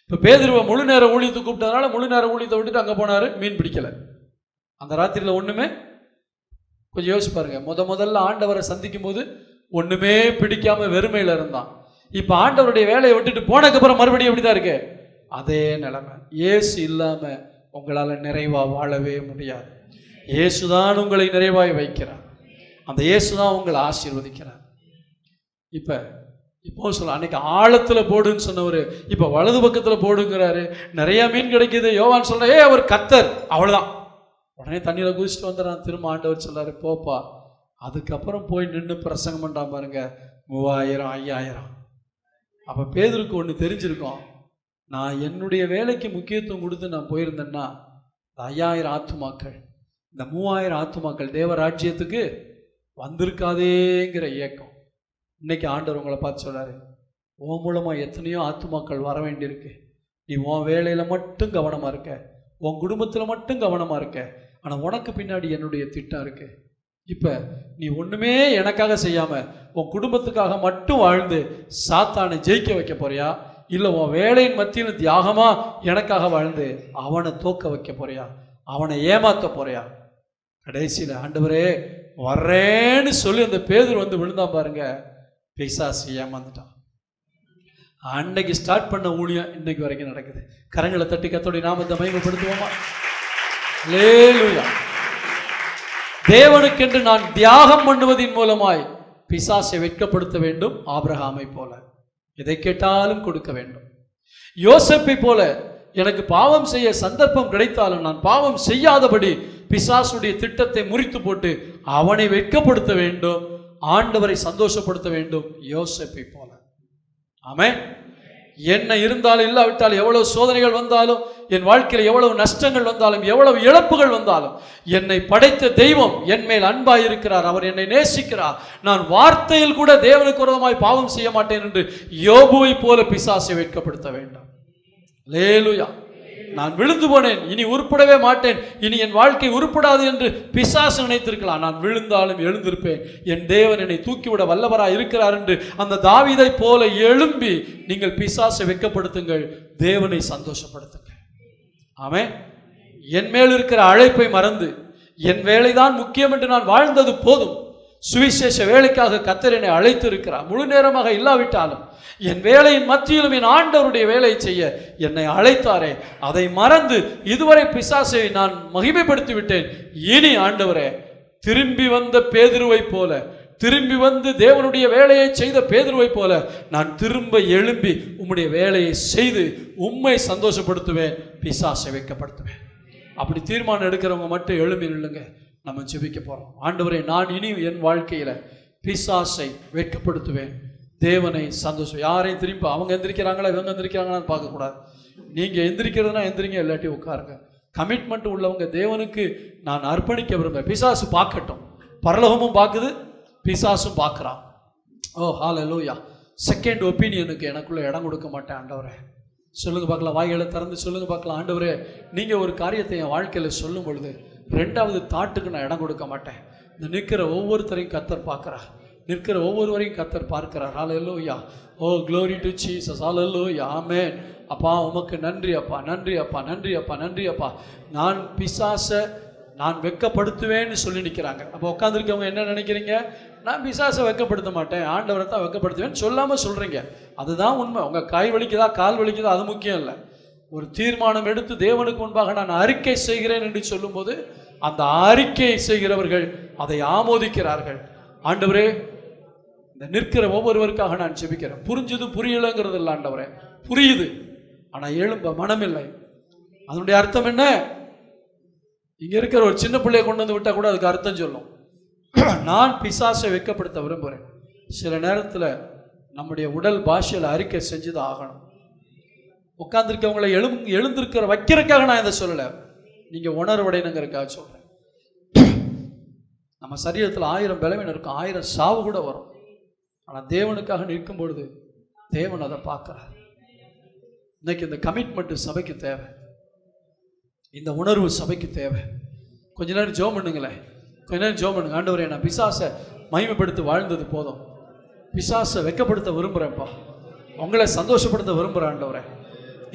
இப்போ பேதுருவை முழு நேர ஊழியத்தை கூப்பிட்டதுனால முழு நேர ஊழியத்தை விட்டுட்டு அங்கே போனார், மீன் பிடிக்கலை. அந்த ராத்திரியில் ஒன்றுமே, கொஞ்சம் யோசிச்சு பாருங்க, முதல்ல ஆண்டவரை சந்திக்கும் போது ஒன்றுமே பிடிக்காம வெறுமையில் இருந்தான். இப்போ ஆண்டவருடைய வேலையை விட்டுட்டு போனதுக்கப்புறம் மறுபடியும் எப்படி தான் இருக்கு? அதே நிலைமை. இயேசு இல்லாமல் உங்களால் நிறைவாக வாழவே முடியாது. இயேசுதான் உங்களை நிறைவாய் வைக்கிறார். அந்த இயேசு தான் உங்களை ஆசீர்வதிக்கிறார். இப்போ சொல்ல, அன்னைக்கு ஆழத்தில் போடுன்னு சொன்னவர் இப்போ வலது பக்கத்தில் போடுங்கிறாரு. நிறைய மீன் கிடைக்கிது. யோவான் சொல்ற, அவர் கர்த்தர், அவ்வளோதான். உடனே தண்ணியில் குதிச்சுட்டு வந்துடுறான். திரும்ப ஆண்டவர் சொல்றாரு, போப்பா. அதுக்கப்புறம் போய் நின்று பிரசங்கம் பண்ணுறான் பாருங்க, 3000 5000. அப்போ பேதுருக்கு ஒன்று தெரிஞ்சிருக்கோம், நான் என்னுடைய வேலைக்கு முக்கியத்துவம் கொடுத்து நான் போயிருந்தேன்னா 5000 ஆத்துமாக்கள், இந்த 3000 ஆத்துமாக்கள் தேவராஜ்யத்துக்கு வந்திருக்காதேங்கிற ஏக்கம். இன்னைக்கு ஆண்டவர் உங்களை பார்த்து சொல்றாரு, உன் மூலமாக எத்தனையோ ஆத்துமாக்கள் வர வேண்டியிருக்கு. நீ உன் வேலையில் மட்டும் கவனமாக இருக்க, உன் குடும்பத்தில் மட்டும் கவனமாக இருக்க. ஆனால் உனக்கு பின்னாடி என்னுடைய திட்டம் இருக்கு. இப்போ நீ ஒன்றுமே எனக்காக செய்யாமல் உன் குடும்பத்துக்காக மட்டும் வாழ்ந்து சாத்தானை ஜெயிக்க வைக்க போறியா, இல்லை உன் வேலையின் மத்தியில் தியாகமாக எனக்காக வாழ்ந்து அவனை தோக்க வைக்க போறியா, அவனை ஏமாற்ற போறியா? கடைசியில் ஆண்டவரே வர்றேன்னு சொல்லி அந்த பேதுரு வந்து விழுந்தான் பாருங்க, பிசாசு ஏமாந்துட்டான். அன்னைக்கு ஸ்டார்ட் பண்ண ஊழியம் இன்னைக்கு வரைக்கும் நடக்குது. கரங்களை தட்டி கர்த்தருடைய நாமத்தை மகிமைப்படுத்துவோமா? அல்லேலூயா. தேவனுக்கென்று நான் தியாகம் பண்ணுவதின் மூலமாய் பிசாசை வெட்கப்படுத்த வேண்டும். ஆபிரகாமை போல எதை கேட்டாலும் கொடுக்க வேண்டும். யோசேப்பை போல எனக்கு பாவம் செய்ய சந்தர்ப்பம் கிடைத்தாலும் நான் பாவம் செய்யாதபடி பிசாசுடைய திட்டத்தை முறித்து போட்டு அவனை வெட்கப்படுத்த வேண்டும், ஆண்டவரை சந்தோஷப்படுத்த வேண்டும். யோசேப்பை போல. ஆமென். என்ன இருந்தாலும் இல்லாவிட்டால் எவ்வளவு சோதனைகள் வந்தாலும், என் வாழ்க்கையில் எவ்வளவு நஷ்டங்கள் வந்தாலும், எவ்வளவு இழப்புகள் வந்தாலும், என்னை படைத்த தெய்வம் என் மேல் அன்பாய் இருக்கிறார், அவர் என்னை நேசிக்கிறார். நான் வார்த்தையில் கூட தேவனுக்கு விரோதமாய் பாவம் செய்ய மாட்டேன் என்று யோபுவை போல பிசாசை வெட்கப்படுத்த வேண்டும். அல்லேலூயா. நான் விழுந்து போனேன், இனி உருப்படவே மாட்டேன், இனி என் வாழ்க்கை உருப்படாது என்று பிசாசு நினைத்திருக்கலாம். நான் விழுந்தாலும் எழுந்திருப்பேன், என் தேவன் என்னை தூக்கிவிட வல்லவராய் இருக்கிறார் என்று அந்த தாவீதை போல எழும்பி நீங்கள் பிசாசை வெட்கப்படுத்துங்கள், தேவனை சந்தோஷப்படுத்துங்கள். ஆமென். என் மேல் இருக்கிற அழைப்பை மறந்து என் வேலைதான் முக்கியம் என்று நான் வாழ்ந்தது போதும், சுவிசேஷ வேலைக்காக கர்த்தர் என்னை அழைத்து இருக்கிறார். முழு நேரமாக இல்லாவிட்டாலும் என் வேலையின் மத்தியிலும் என் ஆண்டவருடைய வேலை செய்ய என்னை அழைத்தாரே, அதை மறந்து இதுவரை பிசாசை நான் மகிமைப்படுத்தி விட்டேன். இனி ஆண்டவரே, திரும்பி வந்த பேதுருவை போல, திரும்பி வந்து தேவனுடைய வேலையை செய்த பேதுருவை போல நான் திரும்ப எழும்பி உம்முடைய வேலையை செய்து உம்மை சந்தோஷப்படுத்துவேன், பிசாசை வெட்கப்படுத்துவேன். அப்படி தீர்மானம் எடுக்கிறவங்க மட்டும் எழும்பி நில்லுங்க. நம்ம ஜெபிக்க போறோம். ஆண்டவரே, நான் இனி என் வாழ்க்கையில பிசாசை வெட்கப்படுத்துவேன், தேவனை சந்தோஷம். யாரையும் திரும்பி அவங்க எந்திரிக்கிறாங்களா இவங்க எந்திரிக்கிறாங்களான்னு பார்க்கக்கூடாது. நீங்கள் எந்திரிக்கிறதுனா எந்திரிங்க, இல்லாட்டி உட்காருங்க. கமிட்மெண்ட் உள்ளவங்க தேவனுக்கு நான் அர்ப்பணிக்க விரும்புகிறேன். பிசாசு பார்க்கட்டும், பரலோகமும் பார்க்குது, பிசாசும் பார்க்குறான். ஓ ஹல்லேலூயா. செகண்ட் ஒப்பீனியனுக்கு எனக்குள்ள இடம் கொடுக்க மாட்டேன் ஆண்டவரே. சொல்லுங்க பார்க்கலாம், வாய்களை திறந்து சொல்லுங்க பார்க்கலாம். ஆண்டவரே, நீங்கள் ஒரு காரியத்தை என் வாழ்க்கையில் சொல்லும் பொழுது ரெண்டாவது தாட்டுக்கு நான் இடம் கொடுக்க மாட்டேன். இந்த நிற்கிற ஒவ்வொருத்தரையும் கர்த்தர் பார்க்குறார், நிற்கிற ஒவ்வொருவரையும் கர்த்தர் பார்க்கிறார். ஹல்லேலூயா. Oh glory to Jesus. ஹல்லேலூயா. ஆமென். அப்பா உமக்கு நன்றி அப்பா, நன்றி அப்பா, நன்றி அப்பா, நன்றி அப்பா. நான் பிசாசை நான் வெட்கப்படுத்துவேன்னு சொல்லி நிற்கிறாங்க. அப்போ உட்காந்துருக்கவங்க என்ன நினைக்கிறீங்க? நான் பிசாசை வெட்கப்படுத்த மாட்டேன், ஆண்டவரை தான் வெட்கப்படுத்துவேன்னு சொல்லாமல் சொல்கிறீங்க. அதுதான் உண்மை. உங்கள் கை வலிக்குதா கால் வலிக்குதா அது முக்கியம் இல்லை. ஒரு தீர்மானம் எடுத்து தேவனுக்கு முன்பாக நான் அறிக்கை செய்கிறேன் என்று சொல்லும்போது அந்த அறிக்கை செய்கிறவர்கள் அதை ஆமோதிக்கிறார்கள். ஆண்டவரே, இந்த நிற்கிற ஒவ்வொருவருக்காக நான் ஜெபிக்கிறேன். புரிஞ்சுது புரியலைங்கிறது இல்லை ஆண்டவரே, புரியுது, ஆனால் எழும்ப மனமில்லை. அதனுடைய அர்த்தம் என்ன? இங்கே இருக்கிற ஒரு சின்ன பிள்ளையை கொண்டு வந்து விட்டால் கூட அதுக்கு அர்த்தம் சொல்லும். நான் பிசாசை வெட்கப்படுத்த விரும்புகிறேன். சில நேரத்தில் நம்முடைய உடல் பாஷையில் அறிக்கை செஞ்சுதான் ஆகணும். உட்காந்துருக்கவங்களை எழுந்திருக்கிற வைக்கிறதுக்காக நான் இதை சொல்லலை, நீங்கள் உணர்வடைனுங்கிறதுக்காக சொல்கிறேன். நம்ம சரீரத்தில் 1000 பலவீனம் இருக்கும், 1000 சாவு கூட வரும். ஆனால் தேவனுக்காக நிற்கும் பொழுது தேவன் அதை பார்க்குறார். இன்னைக்கு இந்த கமிட்மெண்ட் சபைக்கு தேவை, இந்த உணர்வு சபைக்கு தேவை. கொஞ்ச நேரம் ஜெபம் பண்ணுங்களேன், கொஞ்ச நேரம் ஜெபம் பண்ணுங்க. ஆண்டவரே, நான் பிசாசை மகிமைப்படுத்தி வாழ்ந்தது போதும், பிசாசை வெட்கப்படுத்த விரும்புகிறேன்ப்பா, உங்களை சந்தோஷப்படுத்த விரும்புகிறேன் ஆண்டவரே.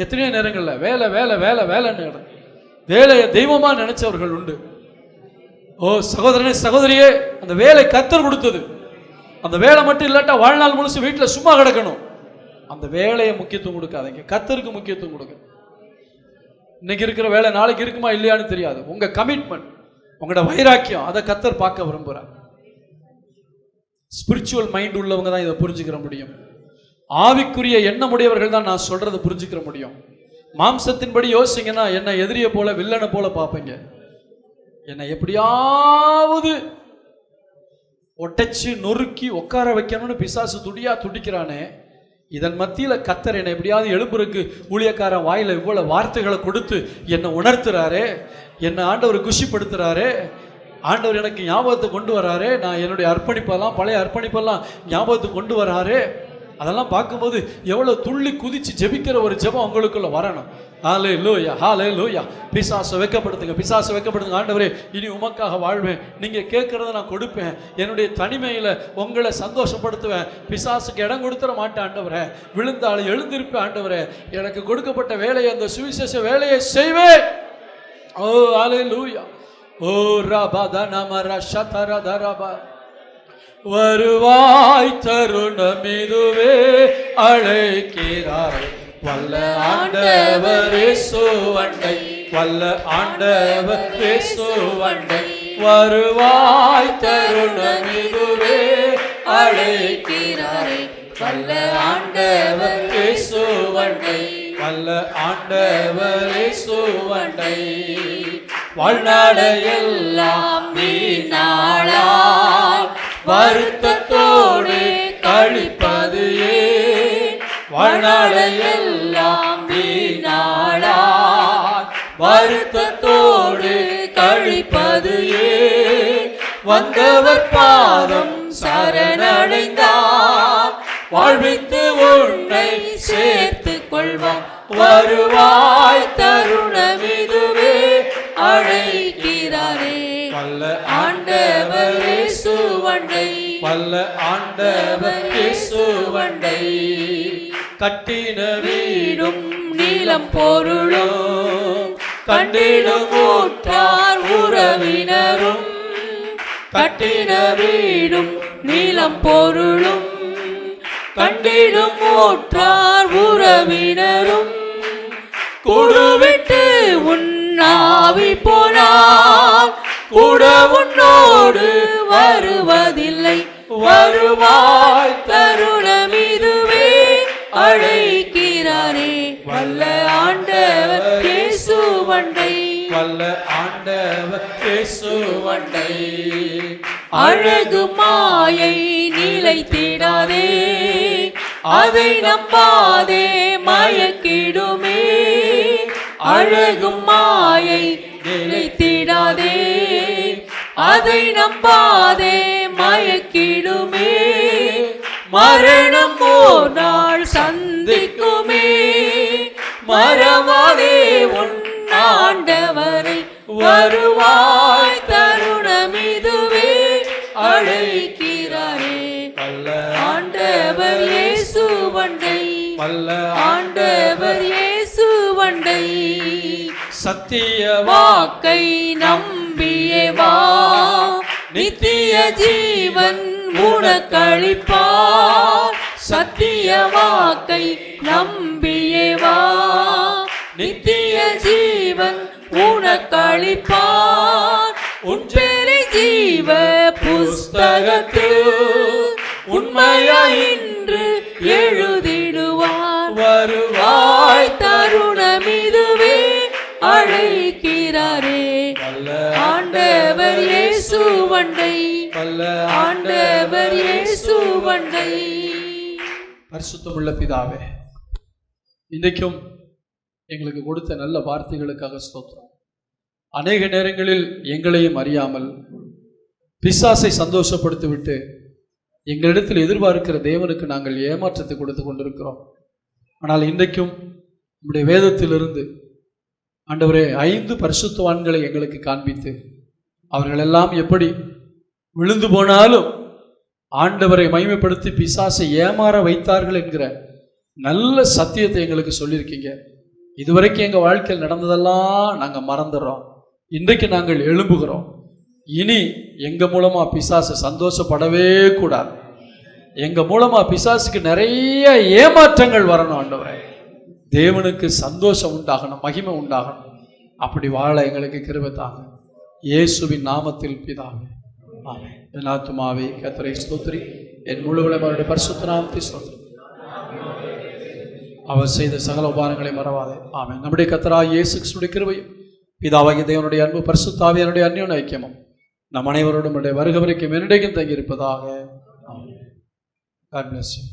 எத்தனையோ நேரங்களில் வேலை வேலை வேலை வேலைன்னு வேலையை தெய்வமாக நினைச்சவர்கள் உண்டு. ஓ சகோதரனே சகோதரியே, அந்த வேலை கர்த்தர் கொடுத்தது. அந்த வேலை மட்டும் இல்லாட்டா வாழ்நாள் முழுசு வீட்டில் சும்மா கிடக்கணும். அந்த வேலையை முக்கியத்துவம் கொடுக்காதீங்க, கர்த்தருக்கு முக்கியத்துவம் கொடுங்க. இன்னைக்கு இருக்கிற வேலை நாளைக்கு இருக்குமா இல்லையான்னு தெரியாது. உங்க கமிட்மெண்ட், உங்களோட வைராக்கியம், அதை கர்த்தர் பார்க்க விரும்புகிறார். ஸ்பிரிச்சுவல் மைண்ட் உள்ளவங்க தான் இதை புரிஞ்சுக்கிற முடியும். ஆவிக்குரிய எண்ணமுடையவர்கள் தான் நான் சொல்றதை புரிஞ்சுக்கிற முடியும். மாம்சத்தின்படி யோசிங்கன்னா என்னை எதிரியை போல வில்லனை போல பார்ப்பீங்க. என்னை எப்படியாவது ஒட்டச்சு நொறுக்கி உட்கார வைக்கணும்னு பிசாசு துடிக்கிறானே, இதன் மத்தியில் கர்த்தர் என்னை எப்படியாவது எழுப்புறதுக்கு ஊழியக்காரன் வாயில இவ்வளவு வார்த்தைகளை கொடுத்து என்னை உணர்த்துறாரே, என்னை ஆண்டவர் குஷிப்படுத்துறாரே, ஆண்டவர் எனக்கு ஞாபகத்தை கொண்டு வராரு, நான் என்னுடைய அர்ப்பணிப்பெல்லாம் பழைய அர்ப்பணிப்பெல்லாம் ஞாபகத்தை கொண்டு வராரு. அதெல்லாம் பார்க்கும்போது எவ்வளோ துள்ளி குதிச்சு ஜெபிக்கிற ஒரு ஜெபம் உங்களுக்குள்ள வரணும். ஹல்லேலூயா, ஹல்லேலூயா. பிசாசை வெட்கப்படுத்துங்க, பிசாசை வெட்கப்படுத்துங்க. ஆண்டவரே, இனி உமக்காக வாழ்வேன், நீங்கள் கேட்குறத நான் கொடுப்பேன், என்னுடைய தனிமையில் உங்களை சந்தோஷப்படுத்துவேன், பிசாசுக்கு இடம் கொடுத்துட மாட்டேன் ஆண்டவரே, விழுந்தாலும் எழுந்திருப்பேன் ஆண்டவரே, எனக்கு கொடுக்கப்பட்ட வேலையை அந்த சுவிசேஷ வேலையை செய்வேன். ஓ ஹல்லேலூயா. ஓ ரபா தனமரா ஷதரா தரபா. வருவாய் தருணம் இதுவே அழைக்கிறார் வல்ல ஆண்டவர் இயேசுவண்டை, வல்ல ஆண்டவர் இயேசுவண்டை. வருவாய் தருணம் இதுவே அழைக்கிறார் வல்ல ஆண்டவர் இயேசுவண்டை, வல்ல ஆண்டவர் இயேசுவண்டை. வாழ்நாளையெல்லாம் வீணாளாய் வருத்தத்தோடு கழிப்பது ஏன்? வாழ்நாளையெல்லாம் வீணாளாய் வருத்தத்தோடு கழிப்பது ஏன்? வந்தவர் பாதம் சரணடைந்தார், வாழ்வித்து உன்னை சேர்த்து கொள்வார். வருவாய் தருணம் இதுவே அழைக்கிறாரே வல்ல ஆண்டவர் இயேசுவண்டை, வல்ல ஆண்டவர் இயேசுவண்டை. கட்டின வீடும் நீலம் பொருளும் கண்டிடும் ஊற்றார் உறவினரும், கட்டின வீடும் நீளம் பொருளும் கண்டிடும் ஊற்றார் உறவினரும் கூடுவிட்டு உன்னாவி போனால் கூட உன்னோடு வருவதில்லை. வருவாய் தருணம் இதுவே அழைக்கிறாரே வல்ல ஆண்டவர் இயேசு வண்டை. வல்ல ஆண்டவர் இயேசு வண்டை. அழகு மாயை நிலைத்திடாதே, அதை நம்பாதே மயக்கிடுமே. அழகும் மாயை நிலைத்திடாதே, அதை நம்பாதே மயக்கிடுமே. மரணம் ஓர் நாள் சந்திக்குமே, மறவாதே உன் ஆண்டவரை. வருவாய் தருணம் இதுவே அழைக்கிறாரே ஆண்டவர் இயேசு வண்டை. ஆண்டவர் இயேசு வண்டை. சத்திய வாக்கை நம்பியே வா, நித்திய ஜீவன் உனக்களிப்பார். சத்திய வாக்கை நம்பியே வா, நித்திய ஜீவன் உனக்களிப்பார். உன் பேரை ஜீவ புஸ்தகத்தில் உண்மையாய் இன்று எழுதிடுவார். வருவாய் தருணம் இதுவே அழைக்கிறாரே ஆண்டவர் இயேசு வண்டை. ஆண்டவர் இயேசு வண்டை. பரிசுத்தமுள்ள பிதாவே, இன்றைக்கும் எங்களுக்கு கொடுத்த நல்ல வார்த்தைகளுக்காக ஸ்தோத்திரம். அநேக நேரங்களில் எங்களையும் அறியாமல் பிசாசை சந்தோஷப்படுத்திவிட்டு எங்களிடத்தில் எதிர்பார்க்கிற தேவனுக்கு நாங்கள் ஏமாற்றத்தை கொடுத்து கொண்டிருக்கிறோம். ஆனால் இன்றைக்கும் நம்முடைய வேதத்திலிருந்து ஆண்டவரே 5 பரிசுத்தவான்களை எங்களுக்கு காண்பித்து அவர்களெல்லாம் எப்படி விழுந்து போனாலும் ஆண்டவரை மகிமைப்படுத்தி பிசாசை ஏமாற வைத்தார்கள் என்கிற நல்ல சத்தியத்தை எங்களுக்கு சொல்லியிருக்கீங்க. இதுவரைக்கும் எங்கள் வாழ்க்கையில் நடந்ததெல்லாம் நாங்கள் மறந்துடுறோம். இன்றைக்கு நாங்கள் எழும்புகிறோம். இனி எங்கள் மூலமாக பிசாசு சந்தோஷப்படவே கூடாது. எங்கள் மூலமாக பிசாசுக்கு நிறைய ஏமாற்றங்கள் வரணும். ஆண்டவரே, தேவனுக்கு சந்தோஷம் உண்டாகணும், மகிமை உண்டாகணும். அப்படி வாழ எங்களுக்கு கிருபை தாங்க. இயேசுவின் நாமத்தில் பிதாவே, ஆமென். என் ஆத்துமாவே கர்த்தரை ஸ்தோத்திரி, என் முழு அவருடைய பரிசுத்த நாமத்தை ஸ்தோத்திரி. அவர் செய்த சகல உபகாரங்களை மறவாதே. ஆமென். நம்முடைய கர்த்தராகிய இயேசு கிறிஸ்துவின் கிருபையும் பிதாவாகிய தேவனுடைய அன்பு பரிசுத்த ஆவியானவருடைய அன்யோன்ய ஐக்கியமும் நம் அனைவரோடும் வருக வரைக்கும் என்னிடையும் தங்கியிருப்பதாக. God bless you.